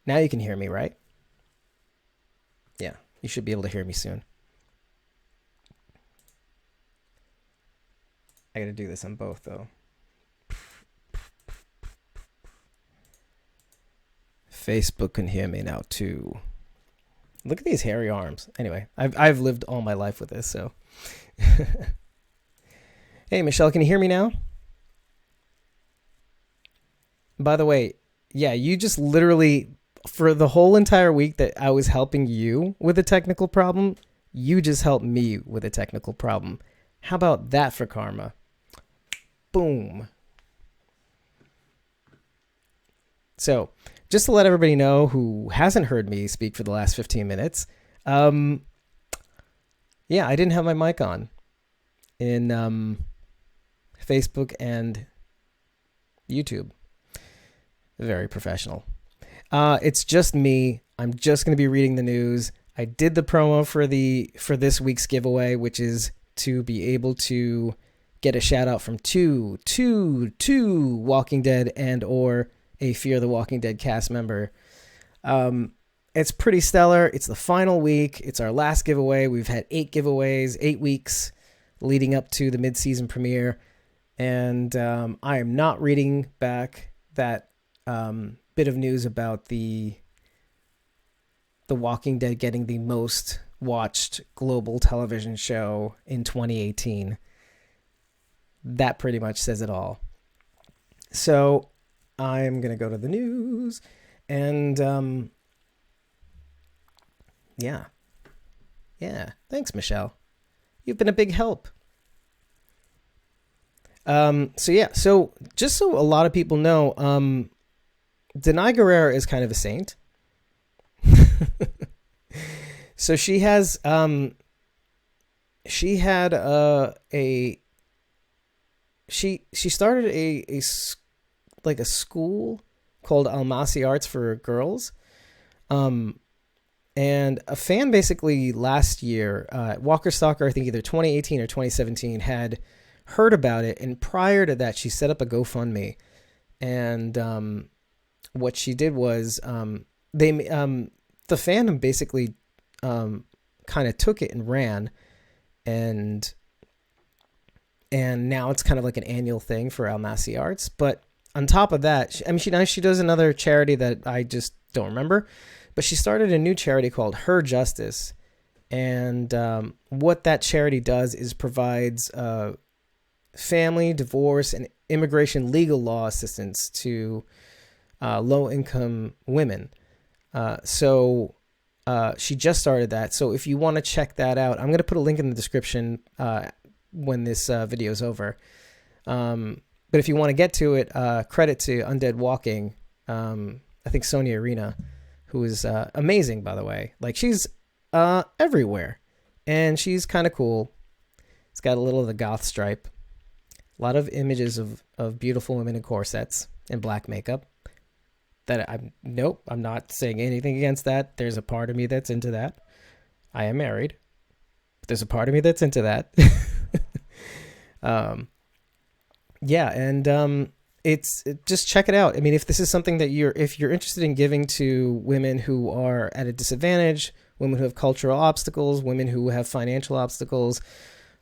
Now you can hear me, right? Yeah, you should be able to hear me soon. I gotta do this on both, though. Facebook can hear me now, too. Look at these hairy arms. Anyway, I've lived all my life with this, so. Hey, Michelle, can you hear me now? By the way, yeah, you just literally, for the whole entire week that I was helping you with a technical problem, you just helped me with a technical problem. How about that for karma? Boom. So, just to let everybody know who hasn't heard me speak for the last 15 minutes, yeah, I didn't have my mic on in Facebook and YouTube. Very professional. It's just me. I'm just going to be reading the news. I did the promo for this week's giveaway, which is to be able to get a shout out from two Walking Dead and or a Fear the Walking Dead cast member. It's pretty stellar. It's the final week. It's our last giveaway. We've had 8 giveaways, 8 weeks leading up to the mid-season premiere. And I am not reading back that bit of news about the Walking Dead getting the most watched global television show in 2018. That pretty much says it all. So I'm going to go to the news and yeah. Thanks, Michelle. You've been a big help. So just so a lot of people know, Denai Guerrero is kind of a saint. So she has, she started a school called Almasi Arts for girls. And a fan basically last year, Walker Stalker, I think either 2018 or 2017, had heard about it. And prior to that, she set up a GoFundMe. And what she did was the fandom basically kind of took it and ran. And now it's kind of like an annual thing for Almasi Arts. But on top of that, she does another charity that I just don't remember. But she started a new charity called Her Justice. And what that charity does is provides family, divorce, and immigration legal law assistance to low-income women. So she just started that. So if you want to check that out, I'm going to put a link in the description when this video is over. But if you want to get to it, credit to Undead Walking. I think Sonia Arena, who is amazing, by the way. Like, she's everywhere. And she's kind of cool. It's got a little of the goth stripe. A lot of images of beautiful women in corsets and black makeup. I'm not saying anything against that. There's a part of me that's into that. I am married. But there's a part of me that's into that. Just check it out. I mean, if this is something that if you're interested in giving to women who are at a disadvantage, women who have cultural obstacles, women who have financial obstacles,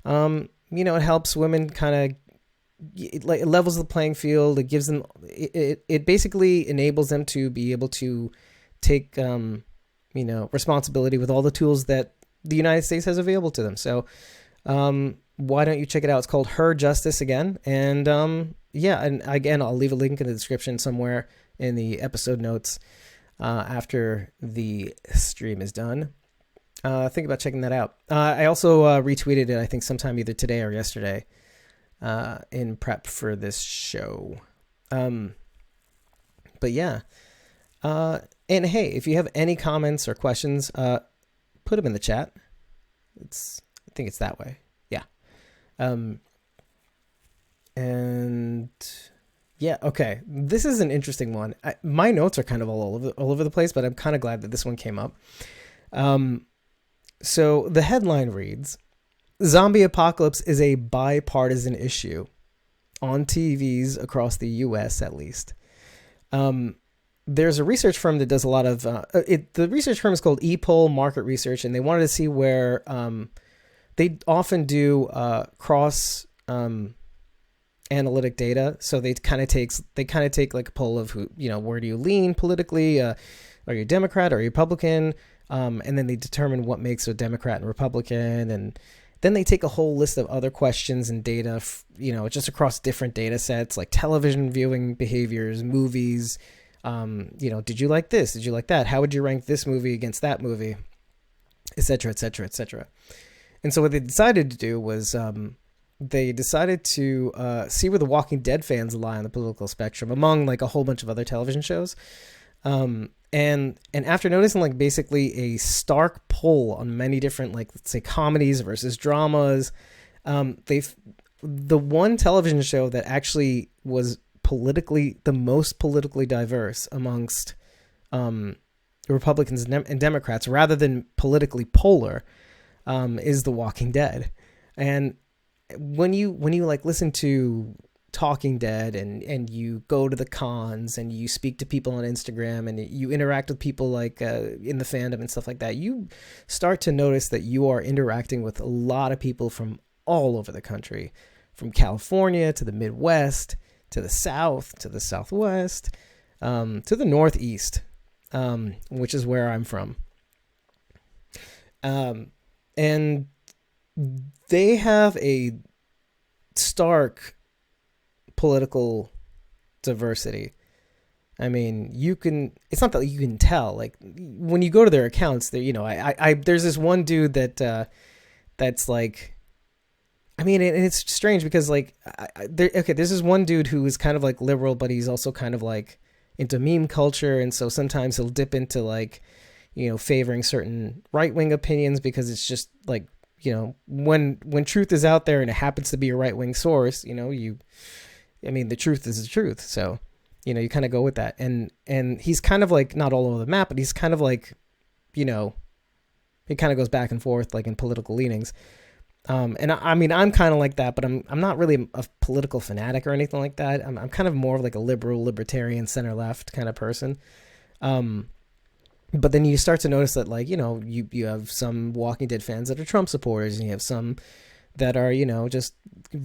it helps women kind of, it levels the playing field. It gives them, it basically enables them to be able to take, responsibility with all the tools that the United States has available to them. So, why don't you check it out? It's called Her Justice again. And, and again, I'll leave a link in the description somewhere in the episode notes after the stream is done. Think about checking that out. I also retweeted it, I think, sometime either today or yesterday in prep for this show. But yeah. And hey, if you have any comments or questions, put them in the chat. I think it's that way. Yeah. And yeah, okay. This is an interesting one. My notes are kind of all over the place, but I'm kind of glad that this one came up. So the headline reads, "Zombie apocalypse is a bipartisan issue on TVs across the U.S. at least." there's a research firm that does a lot of the research firm is called ePoll Market Research, and they wanted to see where they often do cross analytic data. So they kind of take like a poll of who, where do you lean politically? Are you a Democrat or a Republican? And then they determine what makes a Democrat and Republican, and then they take a whole list of other questions and data, just across different data sets like television viewing behaviors, movies. Did you like this? Did you like that? How would you rank this movie against that movie? Et cetera, et cetera, et cetera. And so what they decided to do was they decided to see where the Walking Dead fans lie on the political spectrum among like a whole bunch of other television shows. And after noticing like basically a stark pull on many different, like, let's say comedies versus dramas, the one television show that actually was the most politically diverse amongst Republicans and Democrats, rather than politically polar, is The Walking Dead. And when you like listen to Talking Dead and you go to the cons and you speak to people on Instagram and you interact with people like in the fandom and stuff like that, you start to notice that you are interacting with a lot of people from all over the country, from California to the Midwest, to the South, to the Southwest, to the Northeast, which is where I'm from. And they have a stark political diversity. I mean, it's not that you can tell, like when you go to their accounts, there's this one dude that's like, I mean, and it's strange because like, there's this one dude who is kind of like liberal, but he's also kind of like into meme culture. And so sometimes he'll dip into like, favoring certain right-wing opinions because it's just like, when truth is out there and it happens to be a right-wing source, the truth is the truth. So, you kind of go with that. And he's kind of like not all over the map, but he's kind of like, he kind of goes back and forth like in political leanings. And I'm kind of like that, but I'm not really a political fanatic or anything like that. I'm kind of more of like a liberal, libertarian, center left kind of person. But then you start to notice that like, you have some Walking Dead fans that are Trump supporters, and you have some that are, just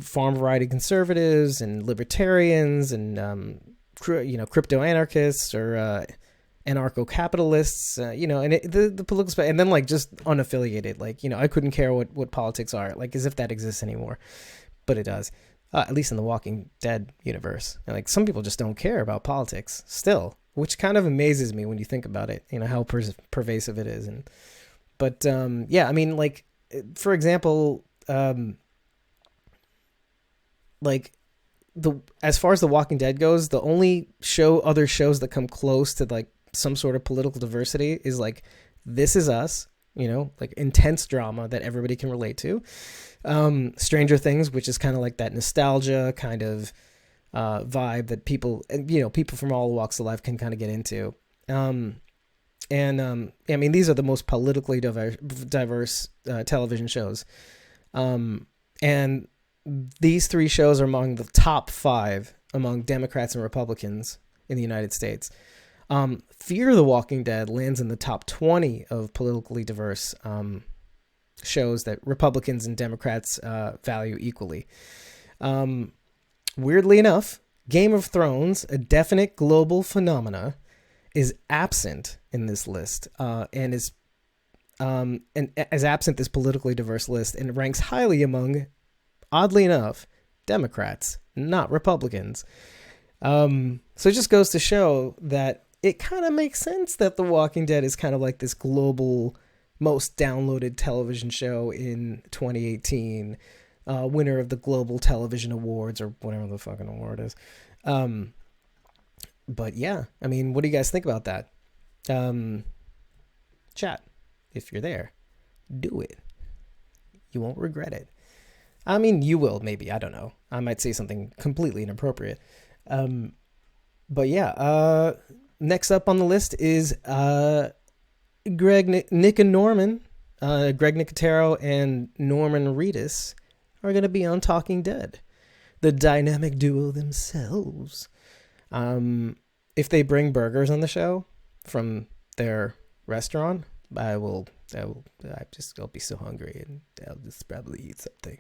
farm variety conservatives and libertarians and, crypto anarchists or anarcho-capitalists, and the political space, and then like just unaffiliated, like, I couldn't care what politics are, like as if that exists anymore, but it does, at least in the Walking Dead universe. And like some people just don't care about politics still, which kind of amazes me when you think about it, how pervasive it is. But I mean, like, for example, like as far as The Walking Dead goes, the only other shows that come close to like some sort of political diversity is like This Is Us, like intense drama that everybody can relate to. Stranger Things, which is kind of like that nostalgia kind of vibe that people from all walks of life can kind of get into. I mean, these are the most politically diverse television shows. And these three shows are among the top 5 among Democrats and Republicans in the United States. Fear the Walking Dead lands in the top 20 of politically diverse shows that Republicans and Democrats value equally. Weirdly enough, Game of Thrones, a definite global phenomena, is absent in this list, and is absent this politically diverse list, and ranks highly among, oddly enough, Democrats, not Republicans. So it just goes to show that it kind of makes sense that The Walking Dead is kind of like this global, most downloaded television show in 2018. Winner of the Global Television Awards, or whatever the fucking award is. But yeah, I mean, what do you guys think about that? Chat, if you're there, do it. You won't regret it. I mean, you will, maybe. I don't know. I might say something completely inappropriate. But yeah, next up on the list is Nick and Norman. Greg Nicotero and Norman Reedus are going to be on Talking Dead. The dynamic duo themselves. And if they bring burgers on the show from their restaurant, I'll be so hungry and I'll just probably eat something.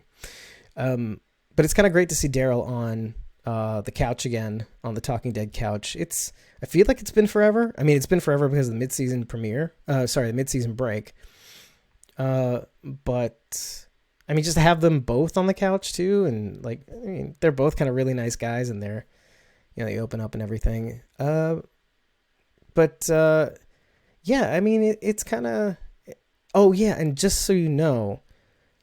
But it's kind of great to see Daryl on the couch again, on the Talking Dead couch. I feel like it's been forever. I mean, it's been forever because of the mid-season premiere. The mid-season break. But I mean, just to have them both on the couch too, and like, I mean, they're both kind of really nice guys, and they're, they open up and everything. Yeah, I mean, it's kind of. Oh yeah, and just so you know,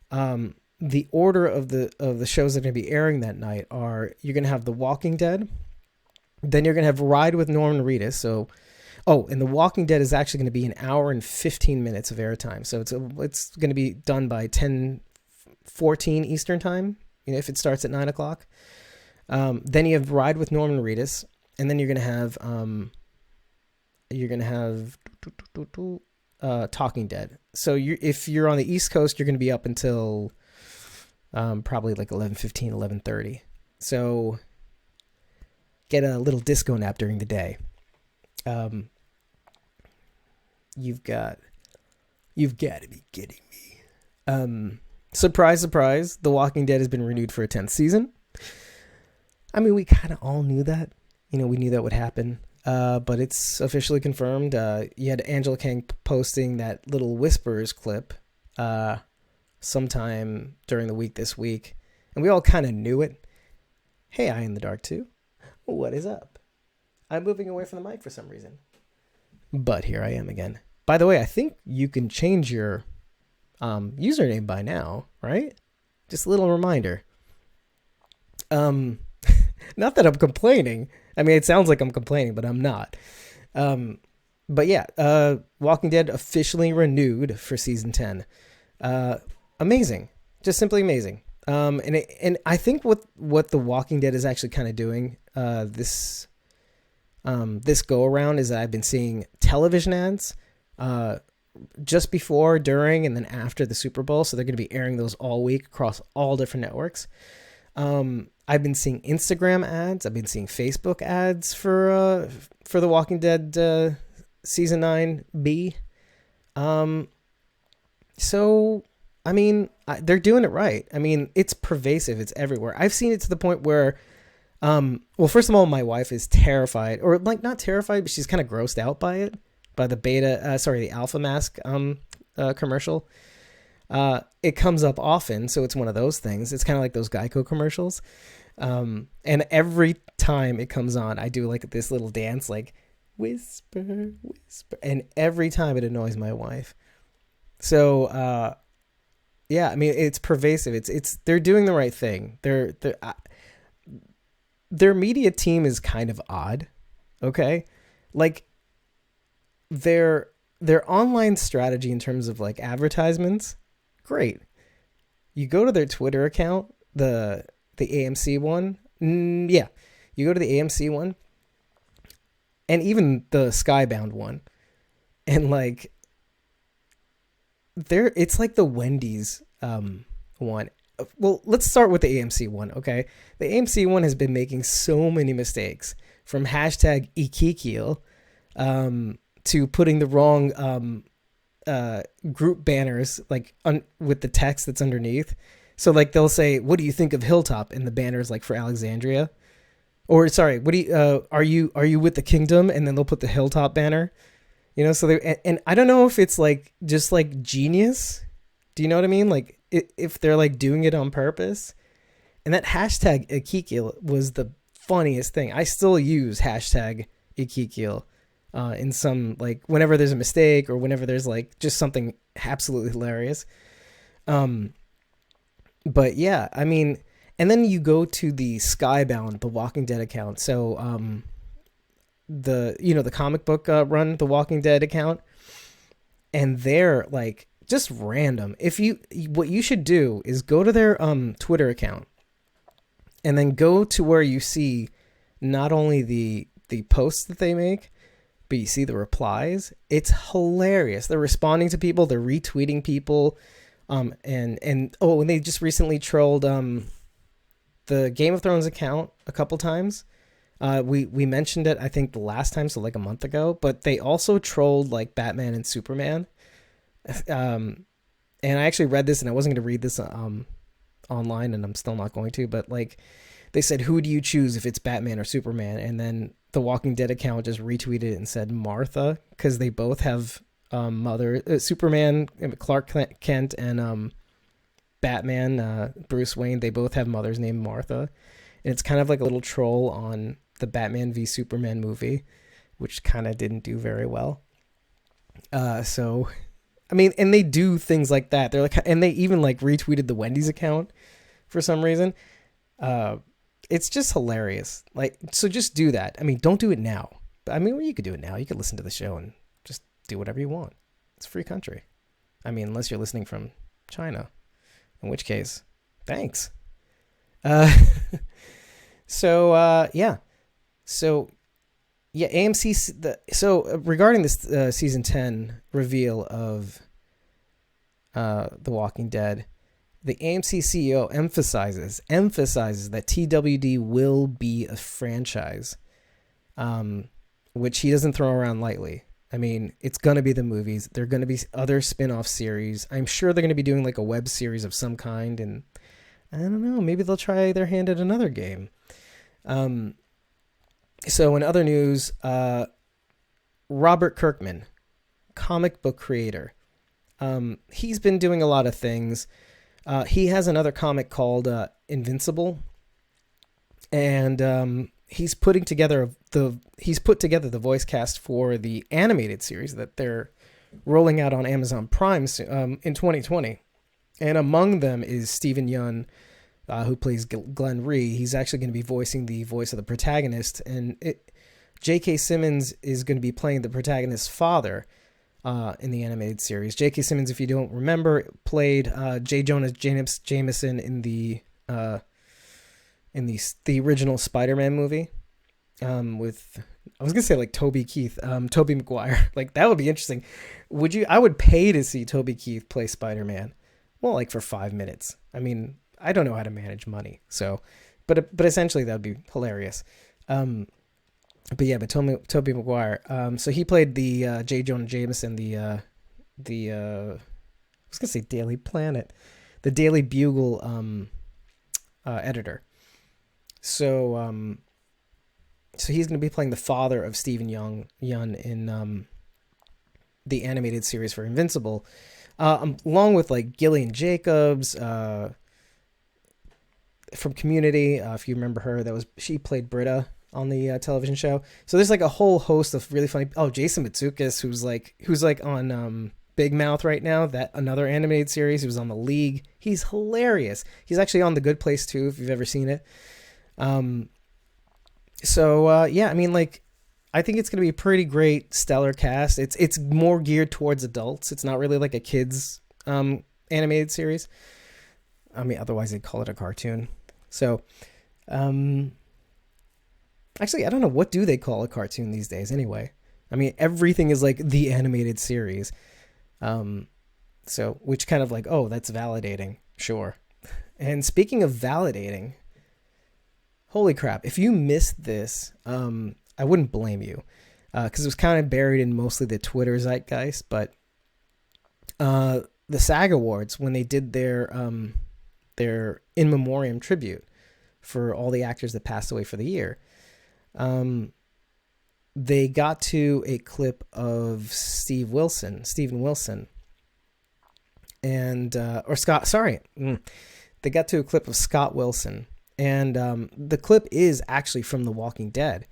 the order of the shows that are going to be airing that night are: you're going to have The Walking Dead, then you're going to have Ride with Norman Reedus. So, and The Walking Dead is actually going to be an hour and 15 minutes of airtime. So it's going to be done by 10:14 Eastern time. If it starts at 9:00. Then you have Ride with Norman Reedus, and then you're going to have Talking Dead. So if you're on the East Coast, you're going to be up until probably like 11:15, 11:30. So get a little disco nap during the day. You've got to be kidding me. Surprise, surprise, The Walking Dead has been renewed for a 10th season. I mean, we kind of all knew that. We knew that would happen. But it's officially confirmed. You had Angela Kang posting that little Whispers clip sometime during the week this week. And we all kind of knew it. Hey, Eye in the Dark too. What is up? I'm moving away from the mic for some reason. But here I am again. By the way, I think you can change your username by now, right? Just a little reminder. Not that I'm complaining. I mean, it sounds like I'm complaining, but I'm not. But yeah, Walking Dead officially renewed for season 10. Amazing. Just simply amazing. And I think what The Walking Dead is actually kind of doing this go around is that I've been seeing television ads just before, during, and then after the Super Bowl. So they're going to be airing those all week across all different networks. I've been seeing Instagram ads. I've been seeing Facebook ads for The Walking Dead season 9B. So I mean, they're doing it right. I mean, it's pervasive. It's everywhere. I've seen it to the point where, well, first of all, my wife is terrified, or like not terrified, but she's kind of grossed out by it, by the Alpha Mask commercial. It comes up often, so it's one of those things. It's kind of like those Geico commercials. And every time it comes on, I do like this little dance, like whisper, whisper, and every time it annoys my wife. So, yeah, I mean, it's pervasive. They're doing the right thing. Their media team is kind of odd. Okay. Like their online strategy in terms of like advertisements, great. You go to their Twitter account, the AMC one. Yeah. You go to the AMC one and even the Skybound one, and like, it's like the Wendy's one. Well, let's start with the AMC one, okay? The AMC one has been making so many mistakes, from hashtag Ezekiel to putting the wrong group banners like with the text that's underneath. So like they'll say, "What do you think of Hilltop?" and the banner's like for Alexandria, or sorry, what do you are you with the Kingdom? And then they'll put the Hilltop banner. So and I don't know if it's like just like genius. Do you know what I mean? Like if they're like doing it on purpose. And that hashtag Ezekiel was the funniest thing. I still use hashtag Ezekiel in some, like, whenever there's a mistake or whenever there's like just something absolutely hilarious. But yeah, I mean, and then you go to the Skybound, the Walking Dead account. So the comic book run, the Walking Dead account, and they're like just random. What you should do is go to their Twitter account and then go to where you see not only the posts that they make, but you see the replies. It's hilarious. They're responding to people, they're retweeting people, and they just recently trolled the Game of Thrones account a couple times. We mentioned it, I think, the last time, so like a month ago, but they also trolled like Batman and Superman. And I actually read this, and I wasn't going to read this online, and I'm still not going to, but like they said, who do you choose if it's Batman or Superman? And then the Walking Dead account just retweeted it and said Martha, because they both have Superman, Clark Kent, and Batman, Bruce Wayne, they both have mothers named Martha. And it's kind of like a little troll on the Batman v Superman movie, which kind of didn't do very well. So, I mean, and they do things like that. They're like, and they even like retweeted the Wendy's account for some reason. It's just hilarious. Like, so just do that. I mean, don't do it now. But I mean, well, you could do it now. You could listen to the show and just do whatever you want. It's a free country. I mean, unless you're listening from China, in which case, thanks. So AMC. So regarding this season 10 reveal of The Walking Dead, the AMC CEO emphasizes that TWD will be a franchise, which he doesn't throw around lightly. I mean, it's going to be the movies. There are going to be other spin-off series. I'm sure they're going to be doing like a web series of some kind, and I don't know, maybe they'll try their hand at another game. So in other news, Robert Kirkman, comic book creator, he's been doing a lot of things. He has another comic called Invincible, and he's put together the voice cast for the animated series that they're rolling out on Amazon Prime in 2020. And among them is Stephen Yeun, who plays Glenn Rhee. He's actually going to be voicing the voice of the protagonist, and J.K. Simmons is going to be playing the protagonist's father in the animated series. J.K. Simmons, if you don't remember, played J. Jonah Jameson in the original Spider-Man movie with, I was gonna say like Tobey Maguire. Like, that would be interesting. I would pay to see Tobey Keith play Spider-Man. Well, like for 5 minutes. I mean, I don't know how to manage money, so, but essentially that would be hilarious. But Tobey Maguire. So he played the J. Jonah Jameson, the I was gonna say Daily Planet, the Daily Bugle editor. So he's gonna be playing the father of Stephen Yeun in the animated series for Invincible, along with like Gillian Jacobs from Community. If you remember her, she played Britta on the television show. So there's like a whole host of really funny. Oh, Jason Matsukas, who's like on Big Mouth right now. That another animated series. He was on The League. He's hilarious. He's actually on The Good Place too, if you've ever seen it. I mean, like, I think it's gonna be a pretty great, stellar cast. It's more geared towards adults. It's not really like a kids animated series. I mean, otherwise they'd call it a cartoon. So, actually, I don't know, what do they call a cartoon these days anyway? I mean, everything is like the animated series. So, which kind of like, oh, that's validating. Sure. And speaking of validating, holy crap, if you missed this, I wouldn't blame you, because it was kind of buried in mostly the Twitter zeitgeist, but the SAG Awards, when they did their in memoriam tribute for all the actors that passed away for the year, they got to a clip of Steven Wilson, and they got to a clip of Scott Wilson, and the clip is actually from The Walking Dead.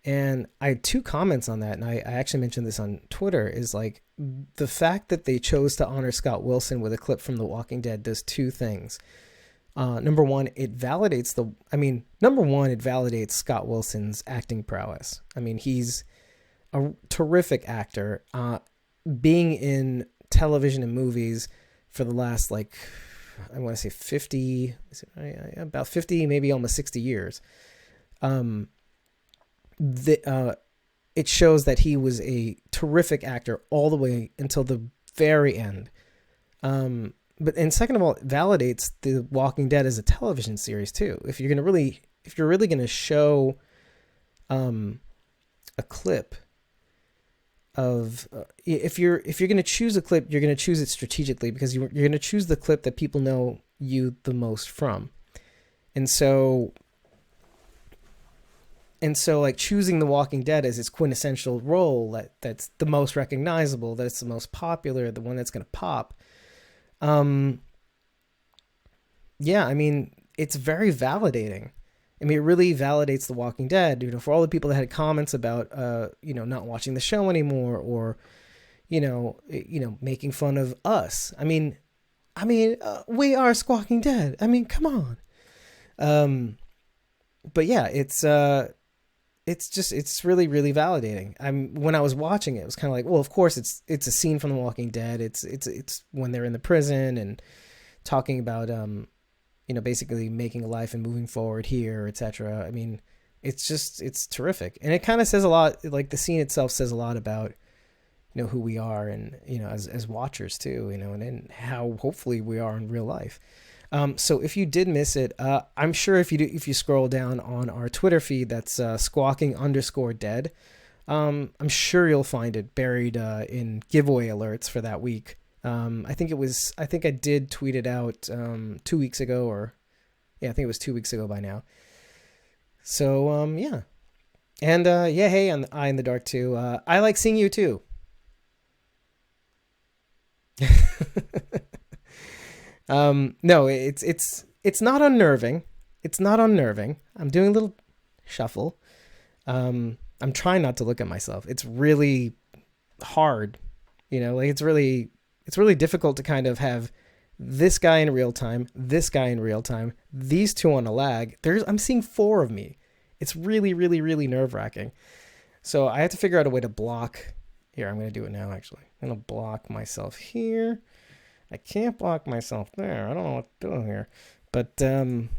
And I had 2 comments on that, and I actually mentioned this on Twitter, is like, the fact that they chose to honor Scott Wilson with a clip from The Walking Dead does 2 things. Number one, it validates Scott Wilson's acting prowess. I mean, he's a terrific actor, being in television and movies for the last, like, I want to say 50, about 50, maybe almost 60 years. It shows that he was a terrific actor all the way until the very end. And second of all, it validates The Walking Dead as a television series too. If you're really going to show a clip of if you're going to choose a clip, you're going to choose it strategically, because you're going to choose the clip that people know you the most from. And so like choosing The Walking Dead as its quintessential role, that's the most recognizable, that's the most popular, the one that's going to pop. Yeah, I mean, it's very validating. I mean, it really validates The Walking Dead, for all the people that had comments about, not watching the show anymore, or, making fun of us. I mean, we are Squawking Dead. I mean, come on. But yeah, it's really, really validating. When I was watching it was kind of like, well, of course it's a scene from The Walking Dead. It's when they're in the prison and talking about, basically making a life and moving forward here, etc. I mean, it's terrific. And it kind of says a lot, like the scene itself says a lot about, who we are, and, as watchers too, and how hopefully we are in real life. So if you did miss it, I'm sure if you scroll down on our Twitter feed, that's squawking_dead. I'm sure you'll find it buried in giveaway alerts for that week. I think I did tweet it out 2 weeks ago, or I think it was 2 weeks ago by now. So yeah, and hey, on Eye in the Dark too. I like seeing you too. No, it's not unnerving. It's not unnerving. I'm doing a little shuffle. I'm trying not to look at myself. It's really hard, like it's really difficult to kind of have this guy in real time, this guy in real time, these two on a lag. I'm seeing 4 of me. It's really, really, really nerve-wracking. So I have to figure out a way to block. Here, I'm going to do it now, actually. I'm going to block myself here. I can't block myself there. I don't know what to do here. But, but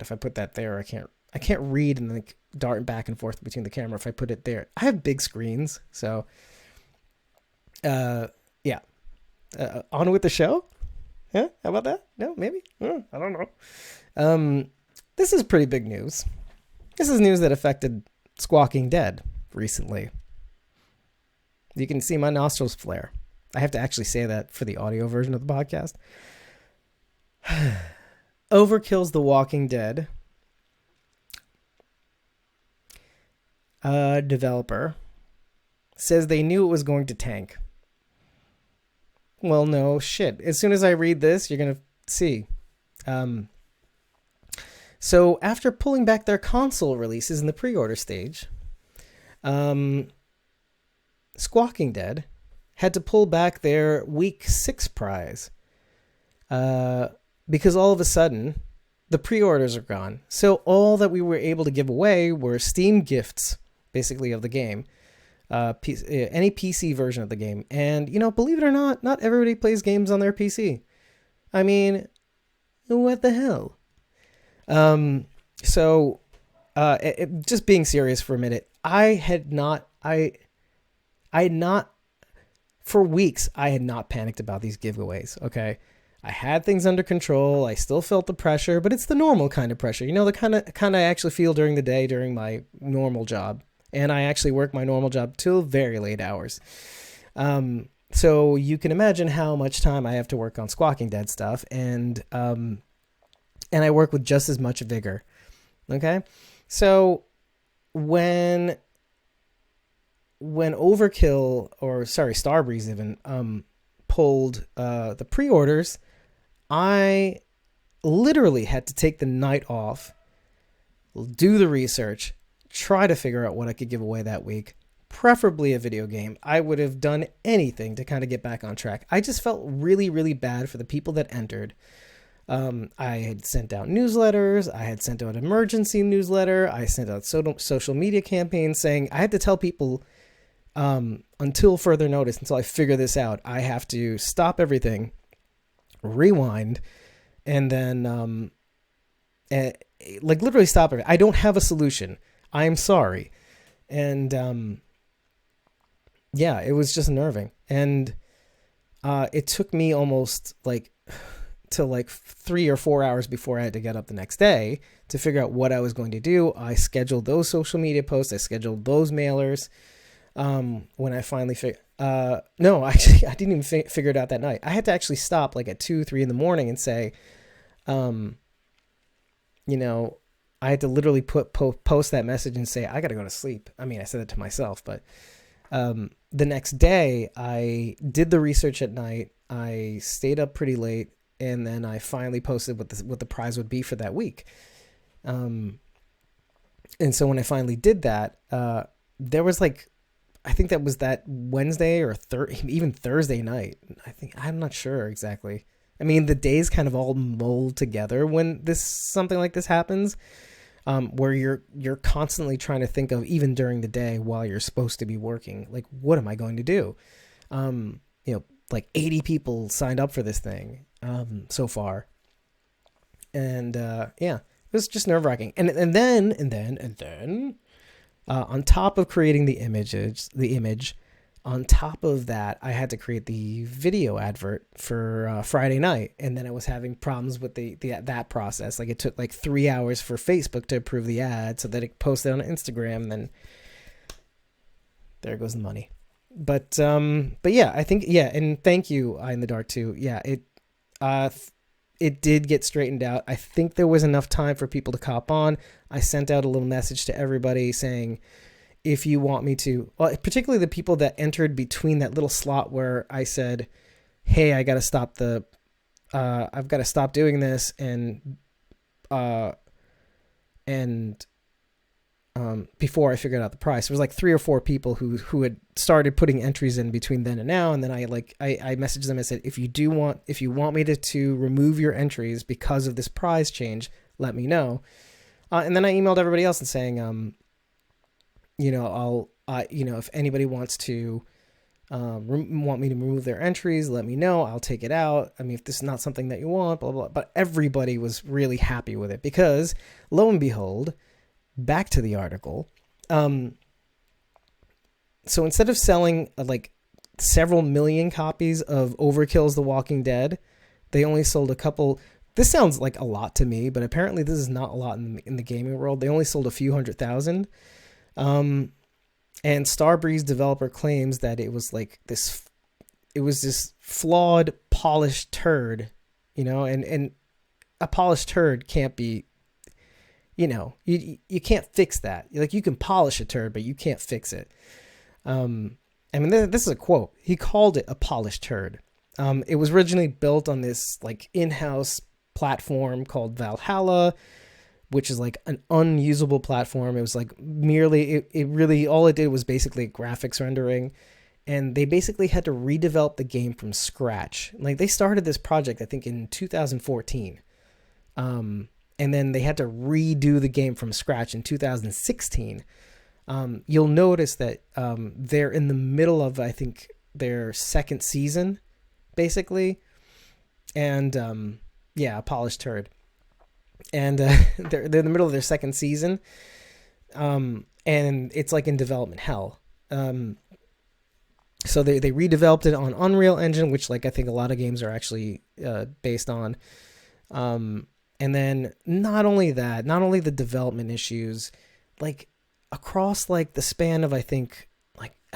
if I put that there, I can't read and then dart back and forth between the camera if I put it there. I have big screens, so, yeah. On with the show? Yeah, how about that? No, maybe? I don't know. This is pretty big news. This is news that affected Squawking Dead recently. You can see my nostrils flare. I have to actually say that for the audio version of the podcast. Overkill's The Walking Dead developer says they knew it was going to tank. Well, no shit. As soon as I read this, you're going to see. So after pulling back their console releases in the pre-order stage, Squawking Dead had to pull back their week 6 prize because all of a sudden the pre-orders are gone. So all that we were able to give away were Steam gifts, basically, of the game. Any PC version of the game. And, believe it or not everybody plays games on their PC. I mean, what the hell? Just being serious for a minute, for weeks, I had not panicked about these giveaways, okay? I had things under control. I still felt the pressure, but it's the normal kind of pressure. The kind I actually feel during the day during my normal job. And I actually work my normal job till very late hours. So you can imagine how much time I have to work on Squawking Dead stuff. And I work with just as much vigor. Okay? So when Overkill, or sorry, Starbreeze even, pulled the pre-orders, I literally had to take the night off, do the research, try to figure out what I could give away that week, preferably a video game. I would have done anything to kind of get back on track. I just felt really, really bad for the people that entered. I had sent out newsletters. I had sent out an emergency newsletter. I sent out social media campaigns saying I had to tell people until further notice, until I figure this out, I have to stop everything, rewind, and then literally stop it. I don't have a solution. I'm sorry. And it was just nerving. And it took me almost till like 3 or 4 hours before I had to get up the next day to figure out what I was going to do. I scheduled those social media posts. I scheduled those mailers. When I finally no, actually, I didn't even figure it out that night. I had to actually stop like at 2, 3 in the morning and say, you know, I had to literally post that message and say, I got to go to sleep. I mean, I said it to myself, but the next day I did the research at night. I stayed up pretty late, and then I finally posted what the prize would be for that week. And so when I finally did that, there was like, I think that was that Wednesday or even Thursday night. I'm not sure exactly. I mean, the days kind of all mold together when something like this happens, where you're constantly trying to think of, even during the day while you're supposed to be working, like, what am I going to do? Like 80 people signed up for this thing so far, and it was just nerve-wracking. And then on top of creating the image, on top of that, I had to create the video advert for Friday night, and then I was having problems with that process. Like, it took like 3 hours for Facebook to approve the ad so that it posted on Instagram. And then there goes the money. But yeah, I think, yeah, and thank you, Eye in the Dark too. Yeah, it did get straightened out. I think there was enough time for people to cop on. I sent out a little message to everybody saying, if you want me to, well, particularly the people that entered between that little slot where I said, hey, I've got to stop doing this. Before I figured out the price, there was like 3 or 4 people who had started putting entries in between then and now. And then I messaged them and said, if you want me to remove your entries because of this prize change, let me know. And then I emailed everybody else and saying, if anybody wants to want me to remove their entries, let me know. I'll take it out. I mean, if this is not something that you want, blah, blah, blah. But everybody was really happy with it because, lo and behold, back to the article. So instead of selling like several million copies of Overkill's The Walking Dead, they only sold a couple. This sounds like a lot to me, but apparently this is not a lot in the gaming world. They only sold a few 100,000. And Starbreeze developer claims that it was this flawed, polished turd, and a polished turd can't be, you can't fix that. Like, you can polish a turd, but you can't fix it. I mean, this is a quote. He called it a polished turd. It was originally built on this like in-house platform called Valhalla, which is like an unusable platform. It was like merely, it really, all it did was basically graphics rendering. And they basically had to redevelop the game from scratch. Like, they started this project, I think, in 2014. And then they had to redo the game from scratch in 2016. You'll notice that they're in the middle of, I think, their second season, basically. And a polished turd. And they're in the middle of their second season. And it's like in development hell. So they redeveloped it on Unreal Engine, which, like, I think a lot of games are actually based on. And then not only the development issues, like across like the span of, I think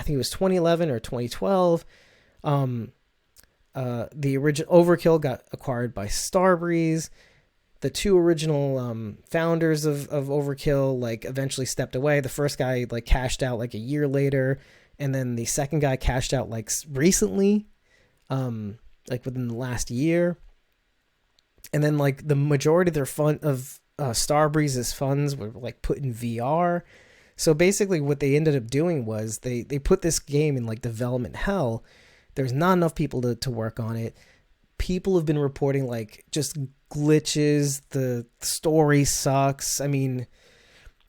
it was 2011 or 2012, the original Overkill got acquired by Starbreeze. The 2 original founders of Overkill like eventually stepped away. The first guy like cashed out like a year later, and then the second guy cashed out like recently, like within the last year. And then like the majority of their Starbreeze's funds were like put in VR. So basically what they ended up doing was they put this game in like development hell. There's not enough people to work on it. People have been reporting like just glitches. The story sucks. I mean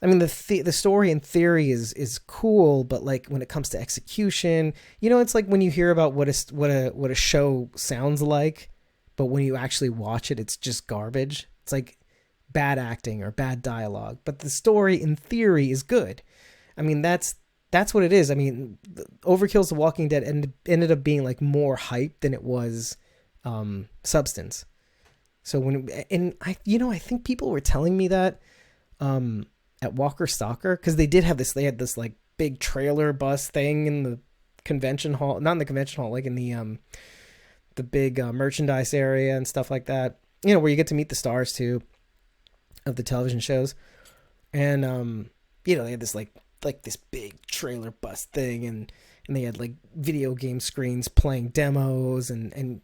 the story in theory is cool, but like when it comes to execution, it's like when you hear about what a show sounds like, but when you actually watch it, it's just garbage. It's like bad acting or bad dialogue, but the story in theory is good. I mean, that's what it is. I mean, Overkill's The Walking Dead ended up being like more hype than it was substance. So I think people were telling me that at Walker Stalker, because they had this like big trailer bus thing in the convention hall, not in the convention hall, like in the big merchandise area and stuff like that, where you get to meet the stars too of the television shows. And they had this like this big trailer bus thing, and they had like video game screens playing demos, and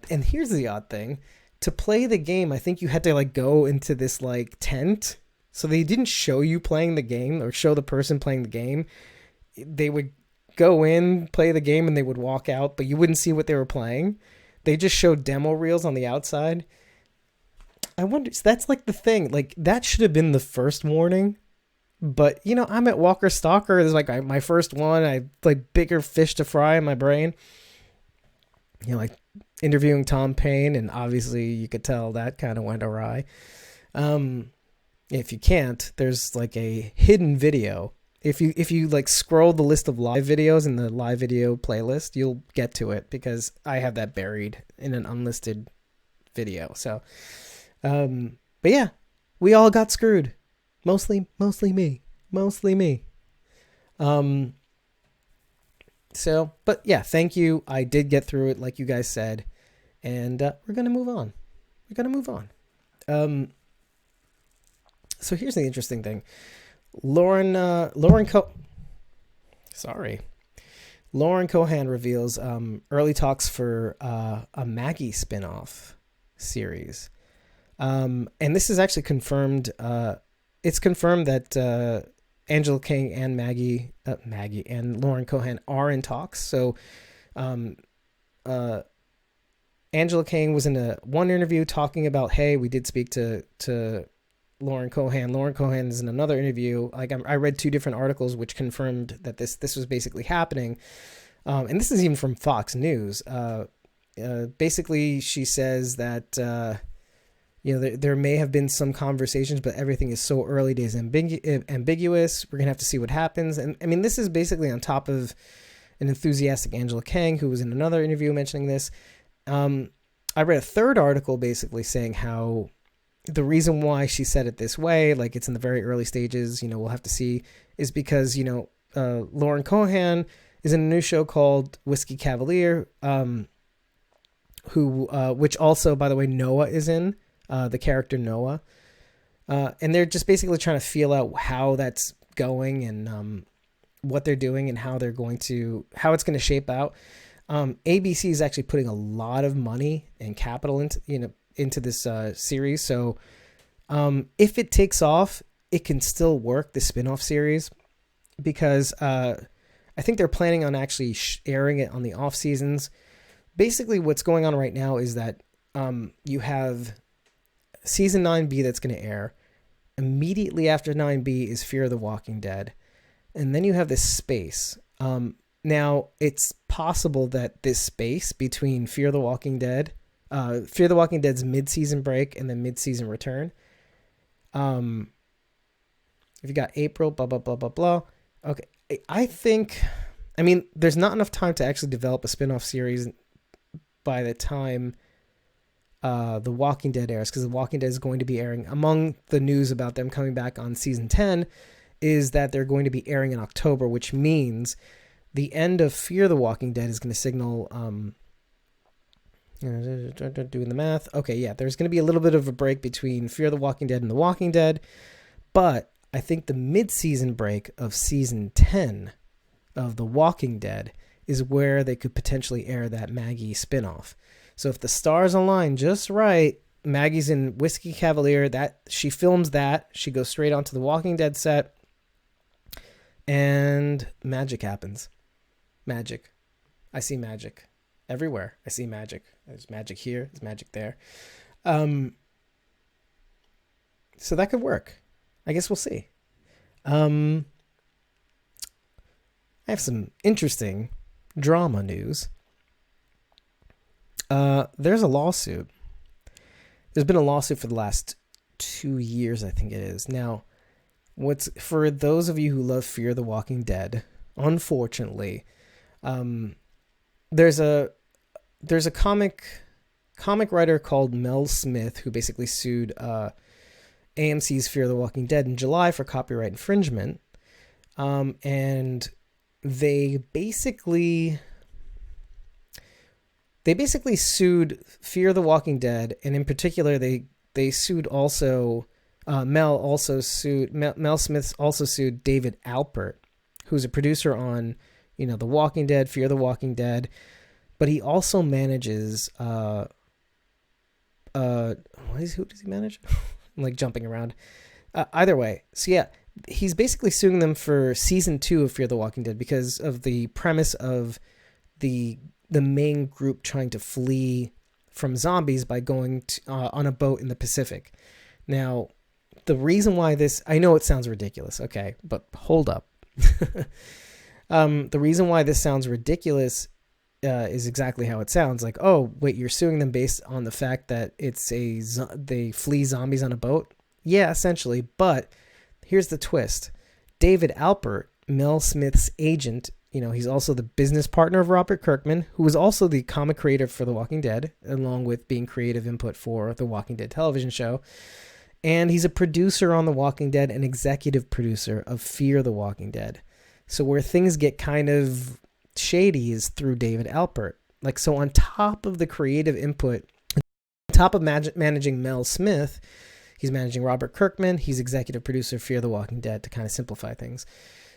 here's the odd thing: to play the game, I think you had to like go into this like tent. So they didn't show you playing the game or show the person playing the game. They would go in, play the game, and they would walk out, but you wouldn't see what they were playing. They just showed demo reels on the outside. I wonder, so that's like the thing. Like, that should have been the first warning. But, I'm at Walker Stalker. It's like my first one. I like bigger fish to fry in my brain. Like interviewing Tom Payne, and obviously you could tell that kind of went awry. If you can't, there's like a hidden video. If you like scroll the list of live videos in the live video playlist, you'll get to it, because I have that buried in an unlisted video. So, but yeah, we all got screwed. Mostly me. So, but yeah, thank you. I did get through it, like you guys said, and we're gonna move on. So here's the interesting thing. Lauren Cohan reveals early talks for a Maggie spinoff series. And this is actually confirmed. It's confirmed that Angela King and Maggie and Lauren Cohan are in talks. So Angela King was in one interview talking about, hey, we did speak to Lauren Cohan. Lauren Cohan is in another interview. Like, I read two different articles which confirmed that this was basically happening. And this is even from Fox News. Basically, she says that there may have been some conversations, but everything is so early days ambiguous. We're gonna have to see what happens. And I mean, this is basically on top of an enthusiastic Angela Kang, who was in another interview mentioning this. I read a third article basically saying how the reason why she said it this way, like it's in the very early stages, we'll have to see, is because, Lauren Cohan is in a new show called Whiskey Cavalier, which also, by the way, Noah is in, the character Noah. And they're just basically trying to feel out how that's going, and what they're doing, and how it's going to shape out. ABC is actually putting a lot of money and capital into this series. So if it takes off, it can still work, the spin-off series, because I think they're planning on actually airing it on the off seasons. Basically what's going on right now is that you have season 9B that's going to air. Immediately after 9B is Fear of the Walking Dead, and then you have this space. Now it's possible that this space between Fear the Walking Dead's mid-season break and then mid-season return. If you got April, blah, blah, blah, blah, blah. Okay. I mean, there's not enough time to actually develop a spin-off series by the time The Walking Dead airs, because The Walking Dead is going to be airing. Among the news about them coming back on season 10 is that they're going to be airing in October, which means the end of Fear the Walking Dead is going to signal... doing the math. Okay, yeah, there's going to be a little bit of a break between Fear the Walking Dead and The Walking Dead, but I think the mid-season break of season 10 of The Walking Dead is where they could potentially air that Maggie spinoff. So if the stars align just right, Maggie's in Whiskey Cavalier, she films that, she goes straight onto The Walking Dead set, and magic happens. Magic. I see magic. Everywhere I see magic. There's magic here. There's magic there. So that could work. I guess we'll see. I have some interesting drama news. There's a lawsuit. There's been a lawsuit for the last 2 years, I think it is. Now, for those of you who love Fear the Walking Dead, unfortunately, there's a comic comic writer called Mel Smith, who basically sued AMC's Fear the Walking Dead in July for copyright infringement. And they basically sued Fear the Walking Dead, and in particular, they sued also Mel Smith also sued David Alpert, who's a producer on, The Walking Dead, Fear the Walking Dead, but he also manages who does he manage? I'm like jumping around. Either way, so yeah, he's basically suing them for season 2 of Fear the Walking Dead because of the premise of the main group trying to flee from zombies by going on a boat in the Pacific. Now, the reason why this, I know it sounds ridiculous, okay, but hold up. The reason why this sounds ridiculous is exactly how it sounds. Like, oh, wait, you're suing them based on the fact that they flee zombies on a boat? Yeah, essentially, but here's the twist. David Alpert, Mel Smith's agent, he's also the business partner of Robert Kirkman, who was also the comic creator for The Walking Dead, along with being creative input for The Walking Dead television show. And he's a producer on The Walking Dead and executive producer of Fear the Walking Dead. So where things get kind of shady is through David Alpert. Like, so on top of the creative input, on top of managing Mel Smith, he's managing Robert Kirkman. He's executive producer of Fear the Walking Dead, to kind of simplify things.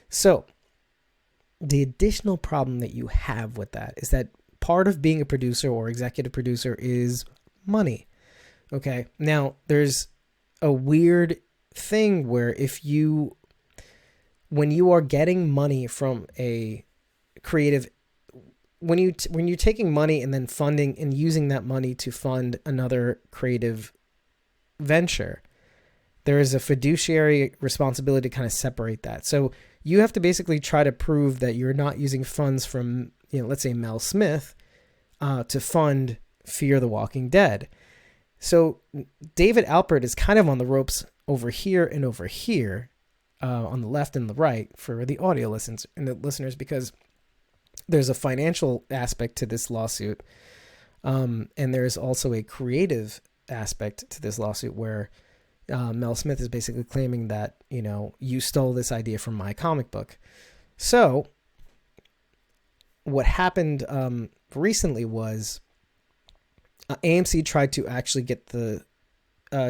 So the additional problem that you have with that is that part of being a producer or executive producer is money. Okay. Now, there's a weird thing where when you are getting money from a creative, when you're taking money and then funding and using that money to fund another creative venture, there is a fiduciary responsibility to kind of separate that. So you have to basically try to prove that you're not using funds from, let's say Mel Smith, to fund Fear the Walking Dead. So David Alpert is kind of on the ropes over here and over here, on the left and the right for the audio listeners, because there's a financial aspect to this lawsuit, and there's also a creative aspect to this lawsuit where Mel Smith is basically claiming that, you stole this idea from my comic book. So what happened recently was AMC tried to actually get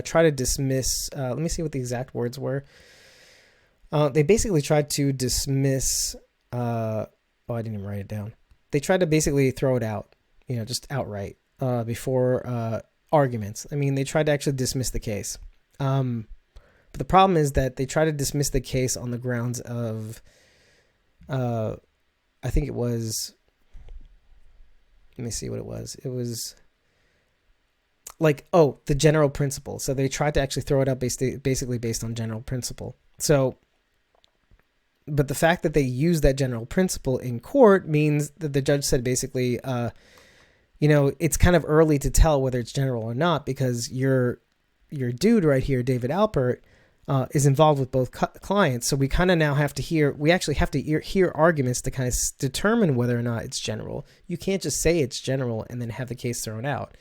try to dismiss, let me see what the exact words were. They basically tried to dismiss, I didn't even write it down. They tried to basically throw it out, just outright, before arguments. I mean, they tried to actually dismiss the case. But the problem is that they tried to dismiss the case on the grounds of, I think it was, let me see what it was. It was like, the general principle. So they tried to actually throw it out basically based on general principle. So, but the fact that they used that general principle in court means that the judge said basically, it's kind of early to tell whether it's general or not, because your dude right here, David Alpert, is involved with both clients. So we kind of now have to hear arguments to kind of determine whether or not it's general. You can't just say it's general and then have the case thrown out.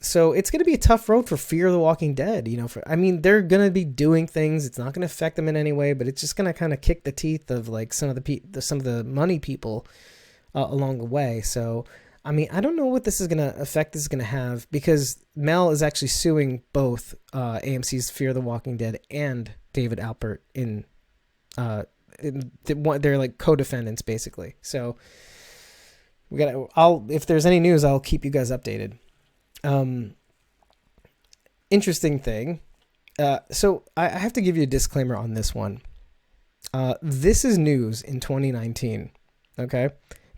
So it's going to be a tough road for Fear the Walking Dead. They're going to be doing things. It's not going to affect them in any way, but it's just going to kind of kick the teeth of like some of the money people along the way. So, I don't know what this is going to affect. This is going to have, because Mel is actually suing both AMC's Fear the Walking Dead and David Alpert they're like co-defendants basically. So if there's any news, I'll keep you guys updated. Interesting thing. So I have to give you a disclaimer on this one. This is news in 2019. Okay.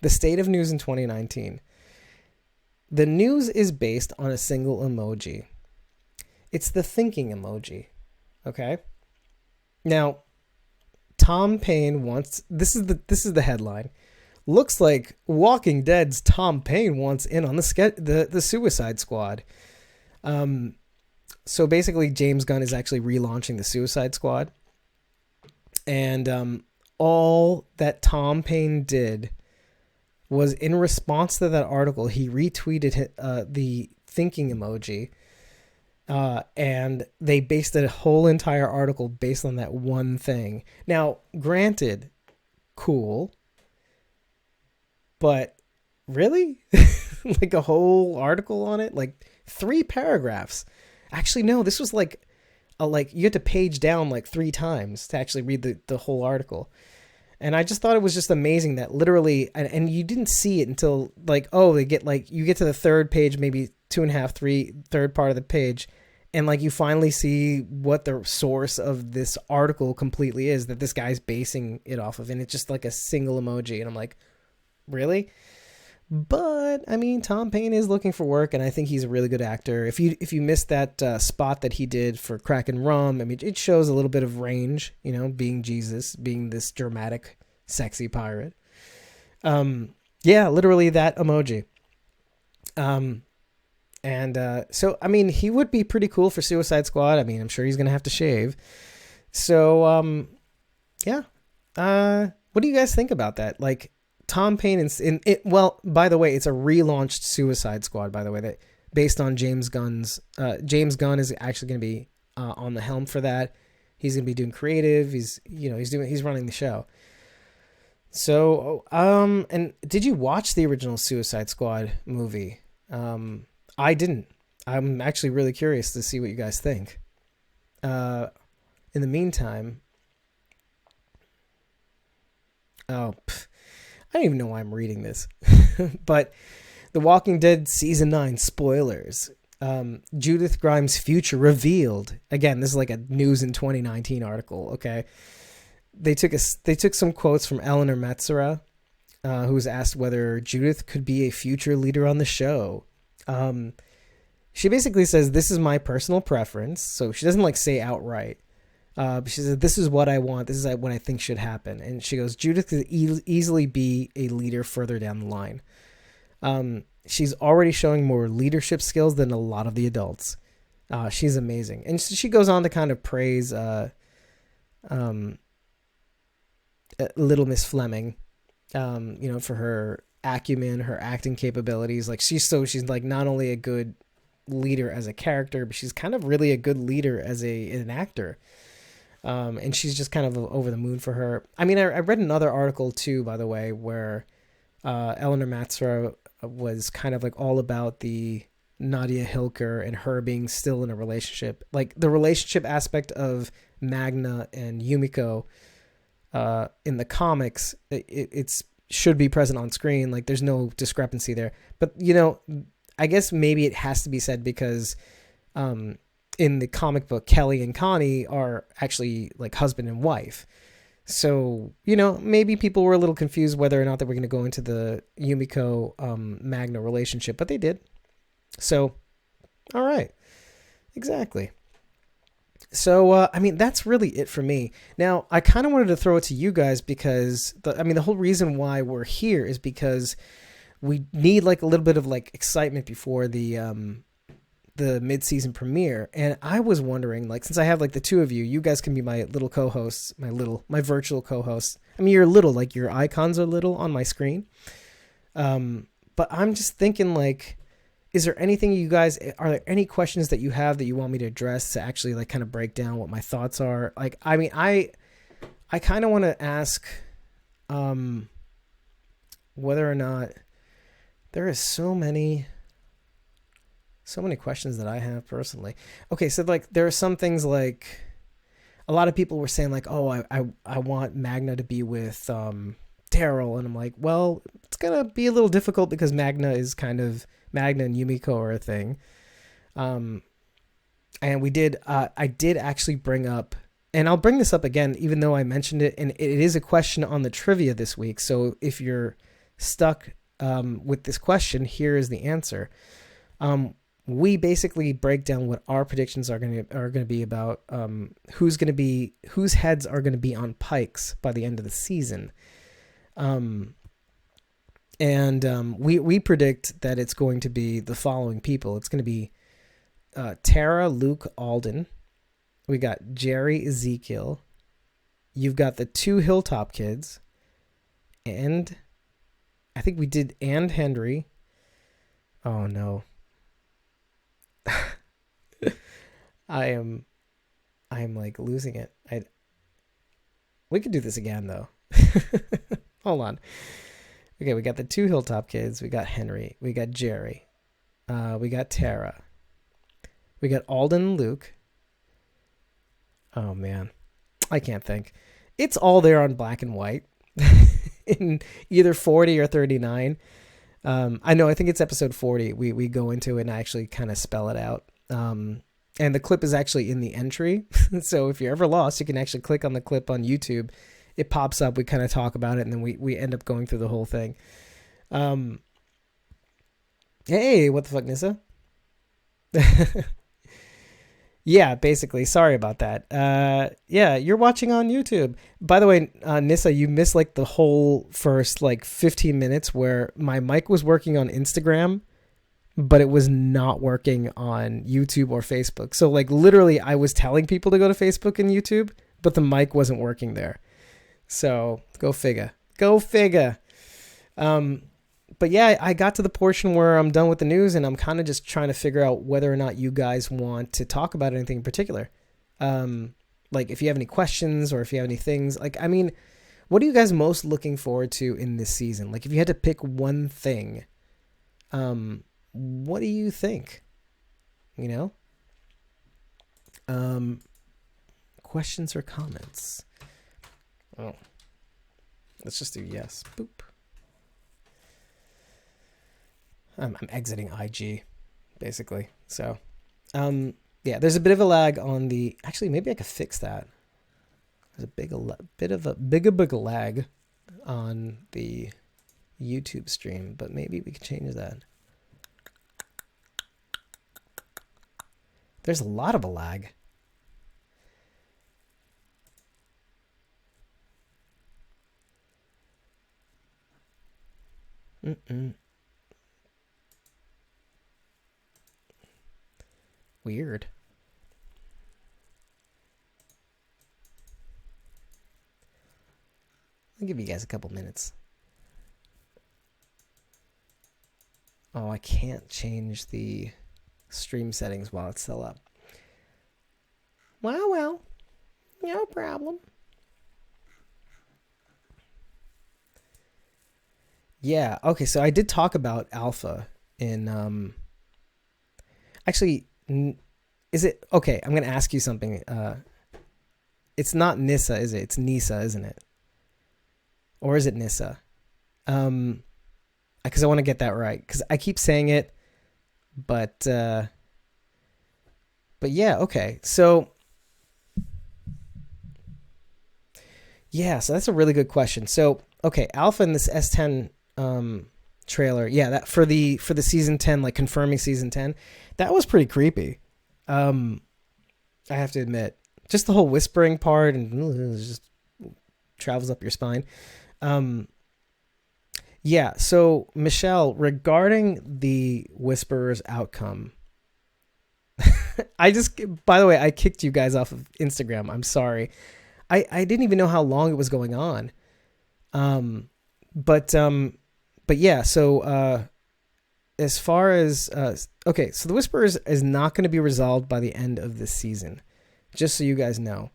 The state of news in 2019. The news is based on a single emoji. It's the thinking emoji. Okay. Now, Tom Payne wants, this is the headline. Looks like Walking Dead's Tom Payne wants in on the Suicide Squad. So basically, James Gunn is actually relaunching the Suicide Squad, and all that Tom Payne did was in response to that article, he retweeted the thinking emoji, and they based a whole entire article based on that one thing. Now, granted, cool, but really? Like a whole article on it? Like 3 paragraphs. Actually, no, this was like you had to page down like 3 times to actually read the whole article. And I just thought it was just amazing that literally, and you didn't see it until like, oh, they get like, you get to the 3rd page, maybe 2.5, third part of the page. And like, you finally see what the source of this article completely is that this guy's basing it off of. And it's just like a single emoji. And I'm like, really? But I mean, Tom Payne is looking for work, and I think he's a really good actor. If you missed that spot that he did for Kraken Rum, I mean, it shows a little bit of range, you know, being Jesus, being this dramatic, sexy pirate. Yeah, literally that emoji. So I mean, he would be pretty cool for Suicide Squad. I mean, I'm sure he's gonna have to shave. So yeah. What do you guys think about that? Like, Tom Payne in it. Well, by the way, it's a relaunched Suicide Squad. By the way, that based on James Gunn's. James Gunn is actually going to be on the helm for that. He's going to be doing creative. He's running the show. So, and did you watch the original Suicide Squad movie? I didn't. I'm actually really curious to see what you guys think. In the meantime, I don't even know why I'm reading this, but The Walking Dead Season 9 spoilers. Judith Grimes' future revealed. Again, this is like a news in 2019 article. Okay. They took some quotes from Eleanor Metzera, who was asked whether Judith could be a future leader on the show. She basically says, "This is my personal preference." So she doesn't like say outright. She said, "This is what I want. This is what I think should happen." And she goes, "Judith could easily be a leader further down the line. She's already showing more leadership skills than a lot of the adults. She's amazing." And she goes on to kind of praise Little Miss Fleming, for her acumen, her acting capabilities. Like she's like not only a good leader as a character, but she's kind of really a good leader as an actor. And she's just kind of over the moon for her. I mean, I read another article too, by the way, where Eleanor Metzera was kind of like all about the Nadia Hilker and her being still in a relationship. Like the relationship aspect of Magna and Yumiko in the comics, it's should be present on screen. Like there's no discrepancy there. But, I guess maybe it has to be said because in the comic book, Kelly and Connie are actually like husband and wife. So, maybe people were a little confused whether or not they were going to go into the Yumiko Magna relationship, but they did. So, all right. Exactly. So, I mean, that's really it for me. Now, I kind of wanted to throw it to you guys because, the whole reason why we're here is because we need like a little bit of like excitement before the mid-season premiere. And I was wondering, like, since I have like the two of you, you guys can be my little co-hosts, my virtual co-hosts. I mean, you're little, like your icons are little on my screen. But I'm just thinking, like, is there anything are there any questions that you have that you want me to address to actually like kind of break down what my thoughts are? Like, I mean, I kind of want to ask, whether or not there is so many questions that I have personally. Okay, so like there are some things like a lot of people were saying like, oh, I want Magna to be with Daryl, and I'm like, well, it's gonna be a little difficult because Magna and Yumiko are a thing. And I did actually bring up, and I'll bring this up again, even though I mentioned it, and it is a question on the trivia this week. So if you're stuck with this question, here is the answer. We basically break down what our predictions are going to be about whose heads are going to be on pikes by the end of the season. We predict that it's going to be the following people. It's going to be Tara, Luke, Alden. We got Jerry, Ezekiel. You've got the 2 Hilltop kids, and I think we did and Henry. Oh no. I am like losing it. We could do this again though. Hold on. Okay, we got the 2 Hilltop kids. We got Henry. We got Jerry. We got Tara. We got Alden and Luke. Oh man, I can't think. It's all there on black and white in either 40 or 39. I know. I think it's episode 40. We go into it and I actually kind of spell it out. And the clip is actually in the entry. So if you're ever lost, you can actually click on the clip on YouTube. It pops up. We kind of talk about it, and then we end up going through the whole thing. Hey, what the fuck, Nissa? Yeah, basically. Sorry about that. Yeah, you're watching on YouTube. By the way, Nissa, you missed like the whole first like 15 minutes where my mic was working on Instagram, but it was not working on YouTube or Facebook. So like literally I was telling people to go to Facebook and YouTube, but the mic wasn't working there. So go figure. Go figure. But yeah, I got to the portion where I'm done with the news and I'm kind of just trying to figure out whether or not you guys want to talk about anything in particular. Like if you have any questions or if you have any things, like, I mean, what are you guys most looking forward to in this season? Like if you had to pick one thing, what do you think? You know? Questions or comments? Oh, let's just do yes. Boop. I'm exiting IG, basically. So, yeah, there's a bit of a lag on the. Actually, maybe I could fix that. There's a big lag on the YouTube stream, but maybe we could change that. There's a lot of a lag. Weird. I'll give you guys a couple minutes. Oh, I can't change the stream settings while it's still up. Well, no problem. Yeah, okay, so I did talk about Alpha in, actually, is it, okay, I'm going to ask you something. It's not Nissa, is it? It's Nisa, isn't it? Or is it Nissa? Because I want to get that right, because I keep saying it, but yeah, okay, so, yeah, so that's a really good question. So, okay, Alpha in this S10 trailer, yeah, that for the season 10, like confirming season 10, that was pretty creepy. I have to admit, just the whole whispering part and it just travels up your spine. Yeah, so Michelle, regarding the Whisperer's outcome, by the way, I kicked you guys off of Instagram. I'm sorry. I didn't even know how long it was going on. But yeah, so as far as okay, so the Whisperers is not going to be resolved by the end of this season, just so you guys know.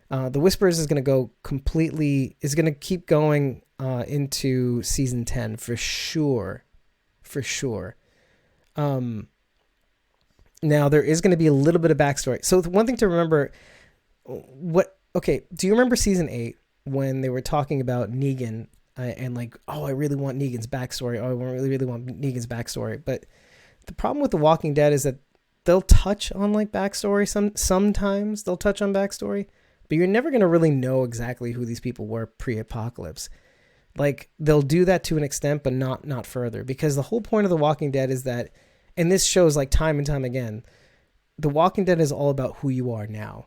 The Whisperers is going to go completely, is going to keep going into season 10 for sure. Now there is going to be a little bit of backstory. So one thing to remember, okay, do you remember season 8 when they were talking about Negan and like, oh, I really want Negan's backstory. Oh, I really want Negan's backstory. But the problem with The Walking Dead is that they'll touch on like backstory. Sometimes they'll touch on backstory, but you're never going to really know exactly who these people were pre-apocalypse. Like they'll do that to an extent, but not further, because the whole point of The Walking Dead is that, and this shows like time and time again, The Walking Dead is all about who you are now.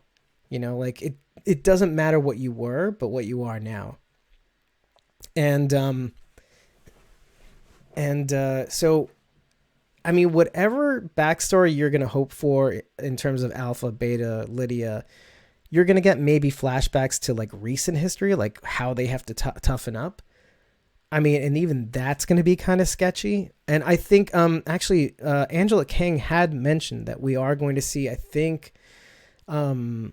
You know, like it doesn't matter what you were, but what you are now. And so, I mean, whatever backstory you're going to hope for in terms of Alpha, Beta, Lydia, you're going to get maybe flashbacks to like recent history, like how they have to toughen up. I mean, and even that's going to be kind of sketchy. And I think, actually, Angela Kang had mentioned that we are going to see, I think, a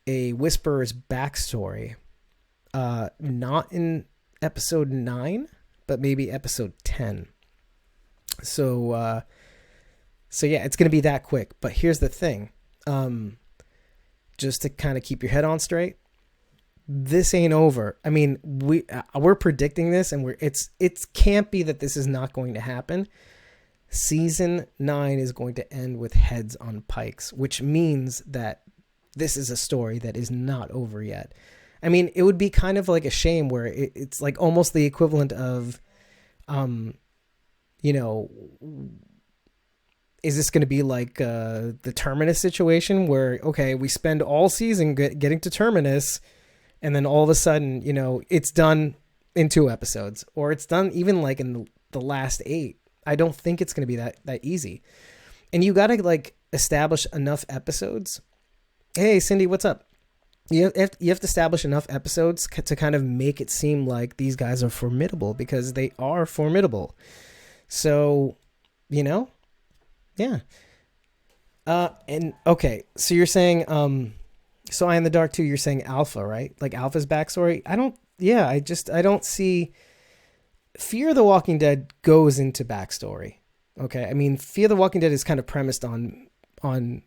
Whisperer's backstory, not in episode 9, but maybe episode 10. So yeah, it's going to be that quick. But here's the thing. Just to kind of keep your head on straight, this ain't over. I mean, we're predicting this, and it can't be that this is not going to happen. Season 9 is going to end with heads on pikes, which means that this is a story that is not over yet. I mean, it would be kind of like a shame where it's like almost the equivalent of, is this going to be like the Terminus situation where, okay, we spend all season getting to Terminus, and then all of a sudden, it's done in 2 episodes, or it's done even like in the last 8. I don't think it's going to be that easy. And you got to like establish enough episodes. Hey, Cindy, what's up? You have to establish enough episodes to kind of make it seem like these guys are formidable, because they are formidable. So, yeah. And okay, so you're saying, so Eye in the Dark 2, you're saying Alpha, right? Like Alpha's backstory? I don't see. Fear the Walking Dead goes into backstory. Okay. I mean, Fear the Walking Dead is kind of premised on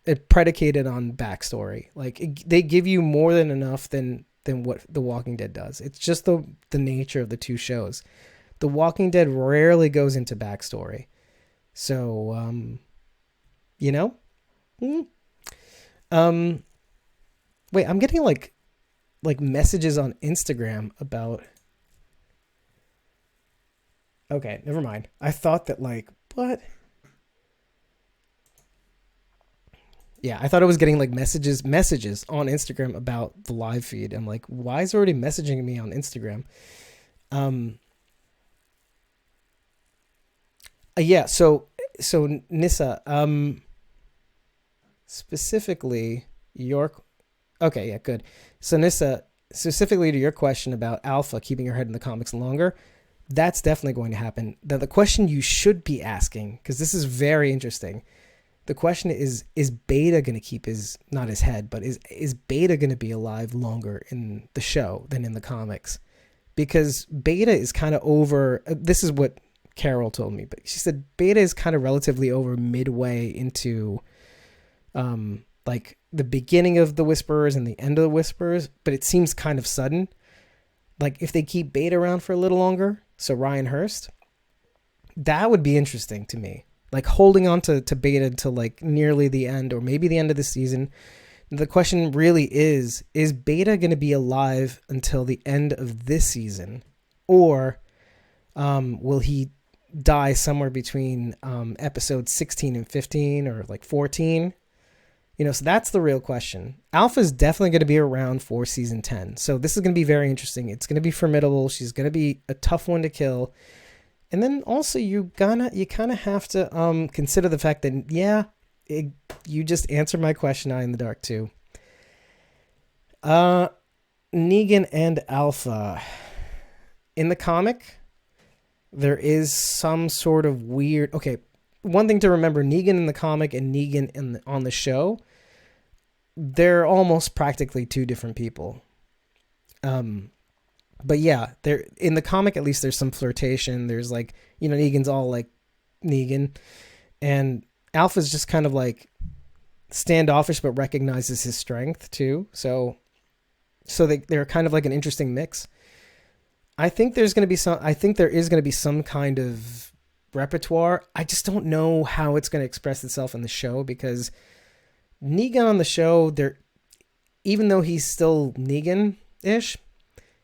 it, predicated on backstory. Like they give you more than enough than what The Walking Dead does. It's just the nature of the 2 shows. The Walking Dead rarely goes into backstory. So, wait, I'm getting like messages on Instagram about. Okay, never mind. I thought that what? Yeah, I thought I was getting like messages on Instagram about the live feed. I'm like, why is it already messaging me on Instagram? Yeah, so Nissa, specifically okay, yeah, good. So Nissa, specifically to your question about Alpha keeping her head in the comics longer, that's definitely going to happen. Now, the question you should be asking, because this is very interesting, the question is Beta going to keep not his head, but is Beta going to be alive longer in the show than in the comics? Because Beta is kind of over, this is what Carol told me, but she said Beta is kind of relatively over midway into like the beginning of the Whisperers and the end of the Whisperers, but it seems kind of sudden. Like if they keep Beta around for a little longer, so Ryan Hurst, that would be interesting to me. Like holding on to Beta until like nearly the end, or maybe the end of the season. The question really is Beta going to be alive until the end of this season? Or will he die somewhere between episodes 16 and 15, or like 14? So that's the real question. Alpha is definitely going to be around for season 10. So this is going to be very interesting. It's going to be formidable. She's going to be a tough one to kill. And then also you kind of have to consider the fact that, you just answered my question, Eye in the Dark too. Negan and Alpha. In the comic, there is some sort of weird... Okay, one thing to remember, Negan in the comic and Negan on the show, they're almost practically 2 different people. But yeah, there in the comic, at least there's some flirtation. There's like, Negan's all like Negan, and Alpha's just kind of like standoffish, but recognizes his strength too. So they're kind of like an interesting mix. I think there is going to be some kind of repertoire. I just don't know how it's going to express itself in the show, because Negan on the show, even though he's still Negan-ish,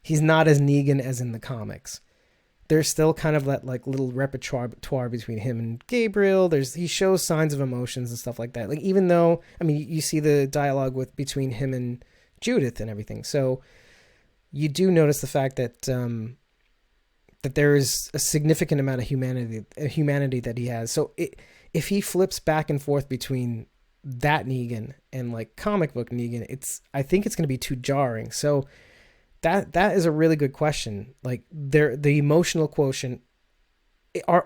he's not as Negan as in the comics. There's still kind of that like little repertoire between him and Gabriel. He shows signs of emotions and stuff like that. Like, even though, I mean, you see the dialogue between him and Judith and everything. So you do notice the fact that that there is a significant amount of humanity that he has. So if he flips back and forth between that Negan and like comic book Negan, I think it's going to be too jarring. So That is a really good question. Like the emotional quotient are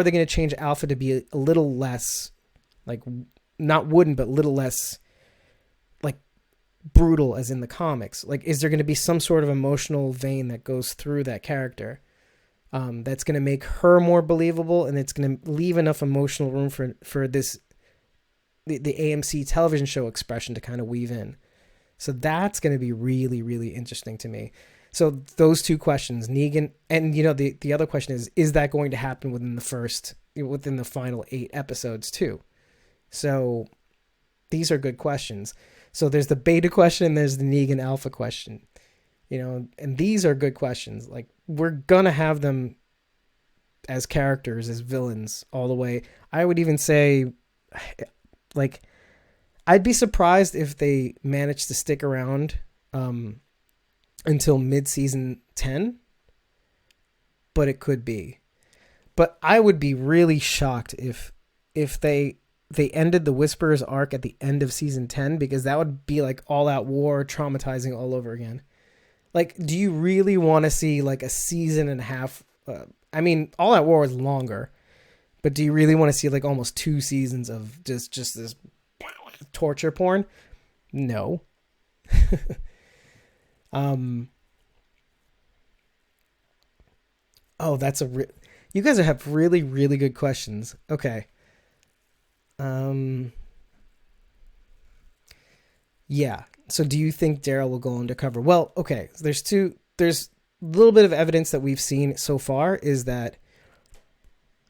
they going to change Alpha to be a little less like not wooden but a little less like brutal as in the comics? Like is there going to be some sort of emotional vein that goes through that character that's going to make her more believable, and it's going to leave enough emotional room for this the AMC television show expression to kind of weave in? So that's going to be really, really interesting to me. So those two questions, Negan, and the other question is that going to happen within the final 8 episodes too? So these are good questions. So there's the beta question, and there's the Negan alpha question, and these are good questions. Like we're going to have them as characters, as villains all the way. I would even say like, I'd be surprised if they managed to stick around until mid-season 10, but it could be. But I would be really shocked if they ended the Whisperers arc at the end of season 10, because that would be like all-out war, traumatizing all over again. Like, do you really want to see like a season and a half? I mean, all-out war is longer, but do you really want to see like almost 2 seasons of just this torture porn? No. Oh, that's you guys have really, really good questions. Okay. Yeah. So do you think Daryl will go undercover? Well, okay. There's a little bit of evidence that we've seen so far is that,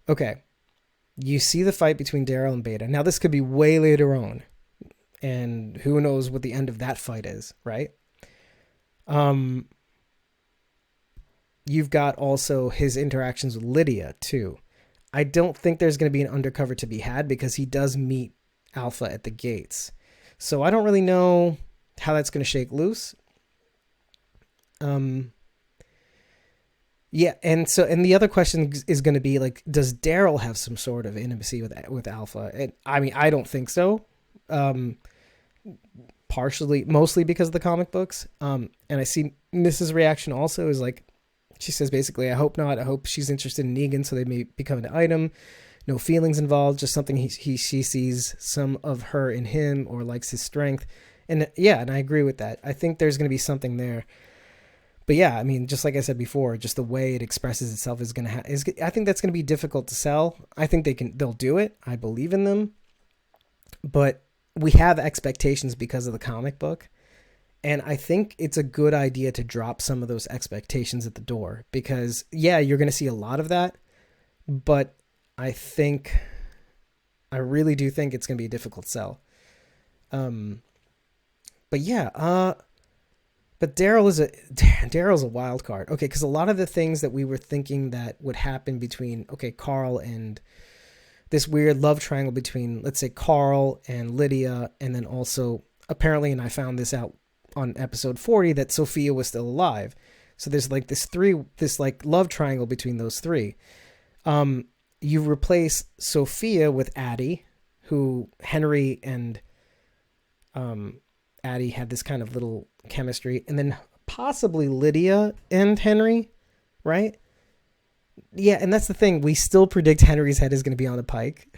okay, you see the fight between Daryl and Beta. Now this could be way later on, and who knows what the end of that fight is, right? You've got also his interactions with Lydia too. I don't think there's going to be an undercover to be had, because he does meet Alpha at the gates. So I don't really know how that's going to shake loose. Yeah, and the other question is going to be like, does Daryl have some sort of intimacy with Alpha? And I mean, I don't think so. Mostly because of the comic books. And I see Mrs. reaction also is like, she says basically, I hope not. I hope she's interested in Negan, so they may become an item. No feelings involved, just something she sees some of her in him or likes his strength. And yeah, and I agree with that. I think there's going to be something there. But yeah, I mean, just like I said before, just the way it expresses itself is going to I think that's going to be difficult to sell. I think they'll do it. I believe in them. But we have expectations because of the comic book. And I think it's a good idea to drop some of those expectations at the door, because yeah, you're going to see a lot of that, but I really do think it's going to be a difficult sell. But yeah, but Daryl's a wild card. Okay. Cause a lot of the things that we were thinking that would happen between, okay, Carl and this weird love triangle between, let's say, Carl and Lydia. And then also apparently, and I found this out on episode 40, that Sophia was still alive. So there's like this like love triangle between those three. You replace Sophia with Addie, who Henry and Addie had this kind of little chemistry, and then possibly Lydia and Henry, right? Yeah, and that's the thing. We still predict Henry's head is going to be on a pike.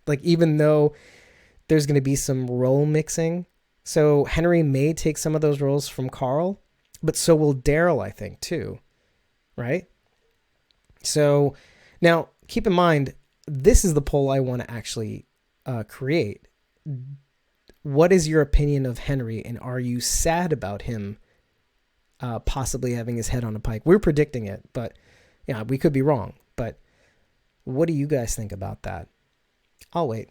Like, even though there's going to be some role mixing. So Henry may take some of those roles from Carl, but so will Daryl, I think, too. Right? So now keep in mind, this is the poll I want to actually create. What is your opinion of Henry, and are you sad about him possibly having his head on a pike? We're predicting it, but yeah, we could be wrong. But what do you guys think about that? I'll wait.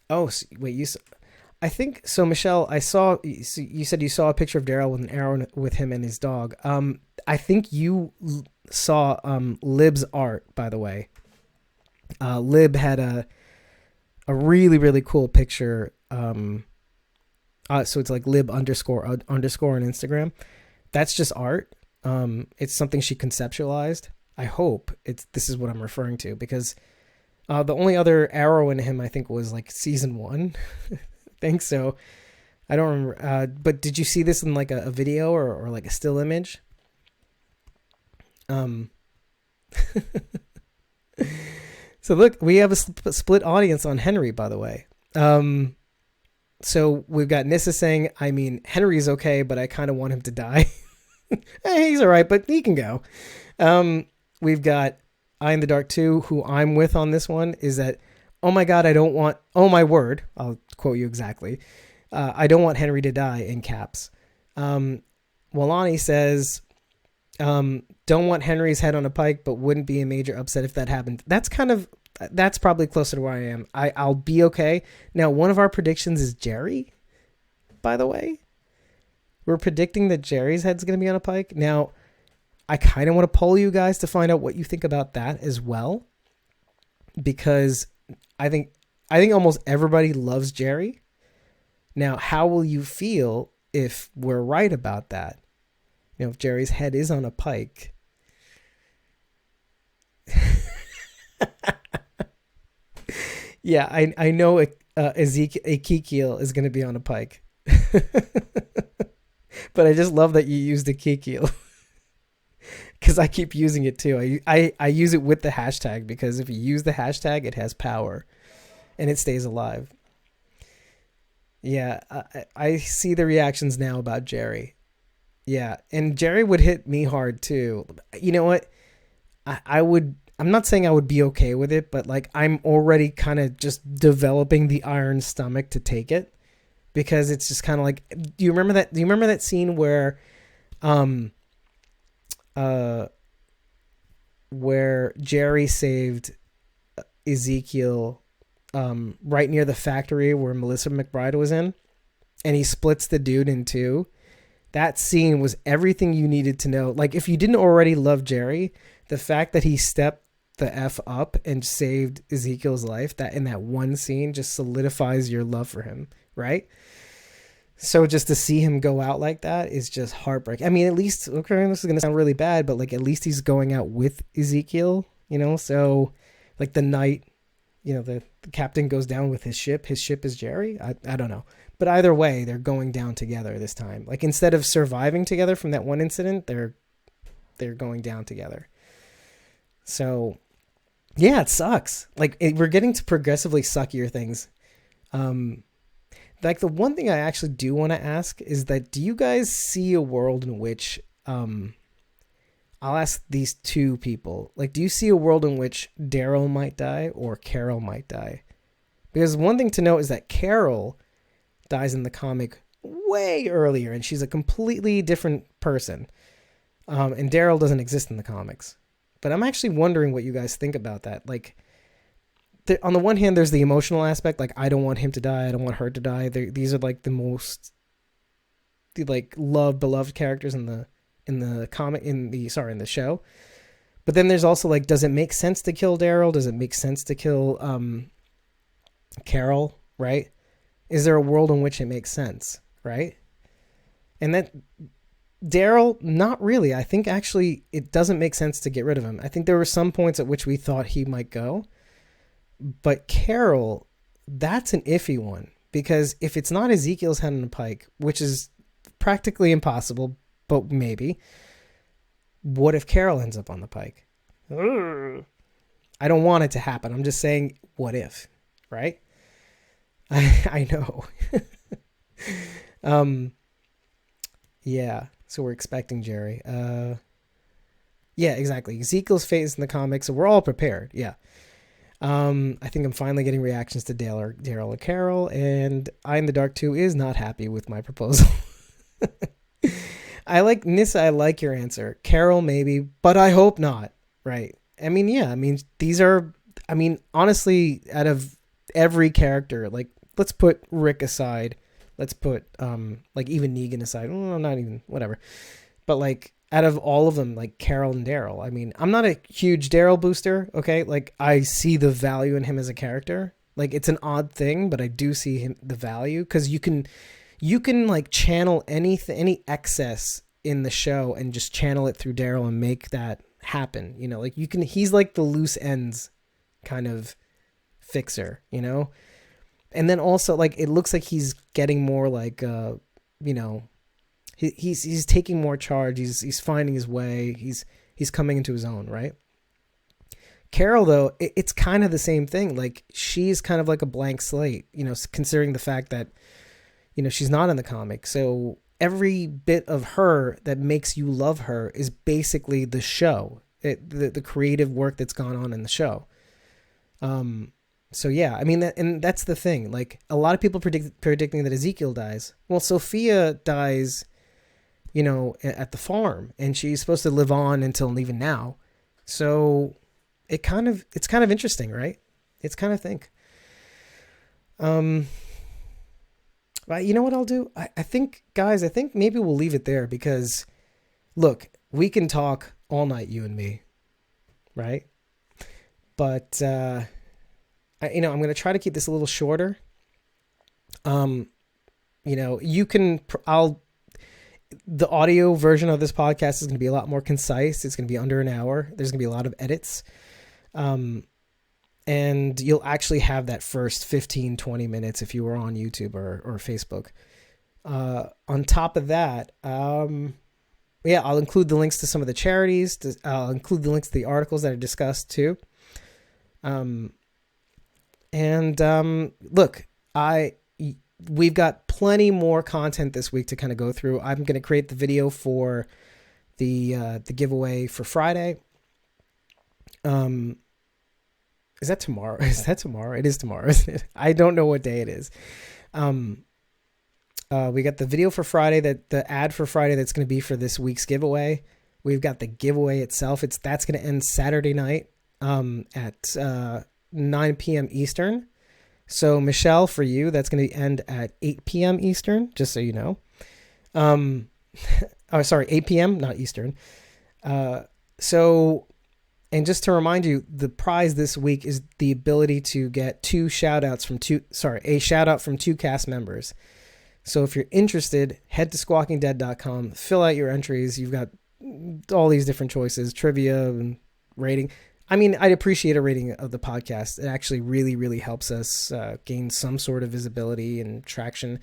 Oh, wait, I think so, Michelle. I saw you said you saw a picture of Daryl with an arrow with him and his dog. I think you saw Lib's art, by the way. Lib had a really, really cool picture. So it's like Lib underscore on Instagram. That's just art. It's something she conceptualized. I hope this is what I'm referring to, because The only other arrow in him, I think, was like season 1. I think so. I don't remember. But did you see this in like a video or like a still image? So look, we have a split audience on Henry, by the way. So we've got Nissa saying, I mean, Henry's okay, but I kind of want him to die. He's all right, but he can go. We've got Eye in the Dark 2, who I'm with on this one, is that, oh my God, oh my word, I'll quote you exactly. I don't want Henry to die, in caps. Walani says, don't want Henry's head on a pike, but wouldn't be a major upset if that happened. That's probably closer to where I am. I'll be okay. Now, one of our predictions is Jerry, by the way. We're predicting that Jerry's head's going to be on a pike. Now, I kind of want to poll you guys to find out what you think about that as well, because I think almost everybody loves Jerry. Now, how will you feel if we're right about that? You know, if Jerry's head is on a pike. Yeah, I know Ezekiel is going to be on a pike. But I just love that you used Ezekiel. Because I keep using it too. I use it with the hashtag, because if you use the hashtag, it has power. And it stays alive. Yeah, I see the reactions now about Jerry. Yeah, and Jerry would hit me hard too. You know what? I'm not saying I would be okay with it, but like I'm already kind of just developing the iron stomach to take it, because it's just kind of like, do you remember that scene where Jerry saved Ezekiel right near the factory where Melissa McBride was in, and he splits the dude in two? That scene was everything you needed to know. Like, if you didn't already love Jerry, the fact that he stepped the F up and saved Ezekiel's life, that in that one scene just solidifies your love for him, right? So just to see him go out like that is just heartbreaking. I mean, at least, okay, this is going to sound really bad, but like at least he's going out with Ezekiel, you know? So like the night, you know, the captain goes down with his ship is Jerry. I don't know. But either way, they're going down together this time. Like, instead of surviving together from that one incident, they're going down together. So, yeah, it sucks. Like, we're getting to progressively suckier things. Like, the one thing I actually do want to ask is that, do you guys see a world in which, I'll ask these two people, like, do you see a world in which Daryl might die or Carol might die? Because one thing to note is that Carol dies in the comic way earlier, and she's a completely different person. And Daryl doesn't exist in the comics. But I'm actually wondering what you guys think about that. Like, on the one hand, there's the emotional aspect. Like, I don't want him to die. I don't want her to die. These are like the most beloved characters in the comic, in the show. But then there's also like, does it make sense to kill Daryl? Does it make sense to kill Carol? Right? Is there a world in which it makes sense, right? And that Daryl, not really. I think actually it doesn't make sense to get rid of him. I think there were some points at which we thought he might go. But Carol, that's an iffy one. Because if it's not Ezekiel's head on a pike, which is practically impossible, but maybe, what if Carol ends up on the pike? I don't want it to happen. I'm just saying, what if, right? I know. Yeah, so we're expecting Jerry. Yeah, exactly. Ezekiel's fate is in the comics, so we're all prepared. Yeah. I think I'm finally getting reactions to Daryl and Carol, and Eye in the Dark 2 is not happy with my proposal. I like Nissa, I like your answer. Carol, maybe, but I hope not. Right. I mean, yeah, I mean, honestly, out of every character, like, let's put Rick aside. Let's put, like, even Negan aside. Well, not even, whatever. But, like, out of all of them, like, Carol and Daryl, I mean, I'm not a huge Daryl booster, okay? Like, I see the value in him as a character. Like, it's an odd thing, but I do see the value, because you can, like, channel any excess in the show and just channel it through Daryl and make that happen. You know, like, he's like the loose ends kind of fixer, you know? And then also, like, it looks like he's getting more like, you know, he's taking more charge. He's finding his way. He's coming into his own, right? Carol, though, it's kind of the same thing. Like, she's kind of like a blank slate, you know, considering the fact that, you know, she's not in the comic. So every bit of her that makes you love her is basically the show, the creative work that's gone on in the show. So yeah, I mean, and that's the thing. Like, a lot of people predicting that Ezekiel dies. Well, Sophia dies, you know, at the farm, and she's supposed to live on until even now. So it's kind of interesting, right? It's kind of think. But you know what I'll do? I think, guys, maybe we'll leave it there because, look, we can talk all night, you and me, right? But you know, I'm going to try to keep this a little shorter. You know, the audio version of this podcast is going to be a lot more concise. It's going to be under an hour. There's going to be a lot of edits. And you'll actually have that first 15, 20 minutes if you were on YouTube or Facebook. On top of that, yeah, I'll include the links to some of the charities. I'll include the links to the articles that are discussed too. Look, we've got plenty more content this week to kind of go through. I'm going to create the video for the giveaway for Friday. Is that tomorrow? It is tomorrow, isn't it? I don't know what day it is. We got the video for Friday, the ad for Friday that's going to be for this week's giveaway. We've got the giveaway itself. That's going to end Saturday night at 9 p.m. Eastern. So Michelle, for you, that's going to end at 8 p.m. Eastern, just so you know. Oh, sorry, 8 p.m., not Eastern. And just to remind you, the prize this week is the ability to get a shout out from two cast members. So if you're interested, head to squawkingdead.com, fill out your entries. You've got all these different choices, trivia and rating. I mean, I'd appreciate a rating of the podcast. It actually really, really helps us gain some sort of visibility and traction.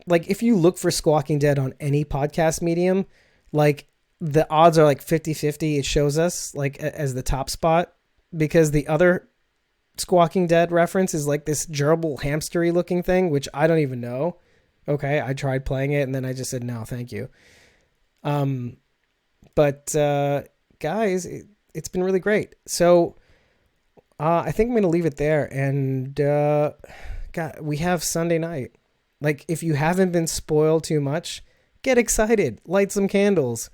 Like, if you look for Squawking Dead on any podcast medium, like, the odds are like 50-50. It shows us like as the top spot, because the other Squawking Dead reference is like this gerbil hamstery looking thing, which I don't even know. Okay, I tried playing it and then I just said no, thank you. But guys, it's been really great. So I think I'm gonna leave it there. And God, we have Sunday night. Like, if you haven't been spoiled too much, get excited, light some candles.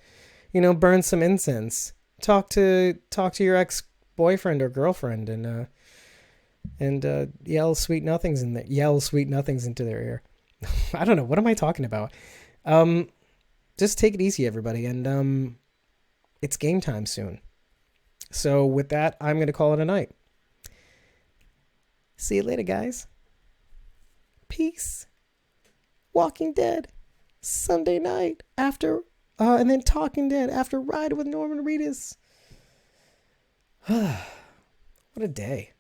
You know, burn some incense. Talk to your ex-boyfriend or girlfriend, and yell sweet nothings into their ear. I don't know, what am I talking about? Just take it easy, everybody, and it's game time soon. So with that, I'm going to call it a night. See you later, guys. Peace. Walking Dead, Sunday night after. And then Talking Dead after Ride with Norman Reedus. What a day.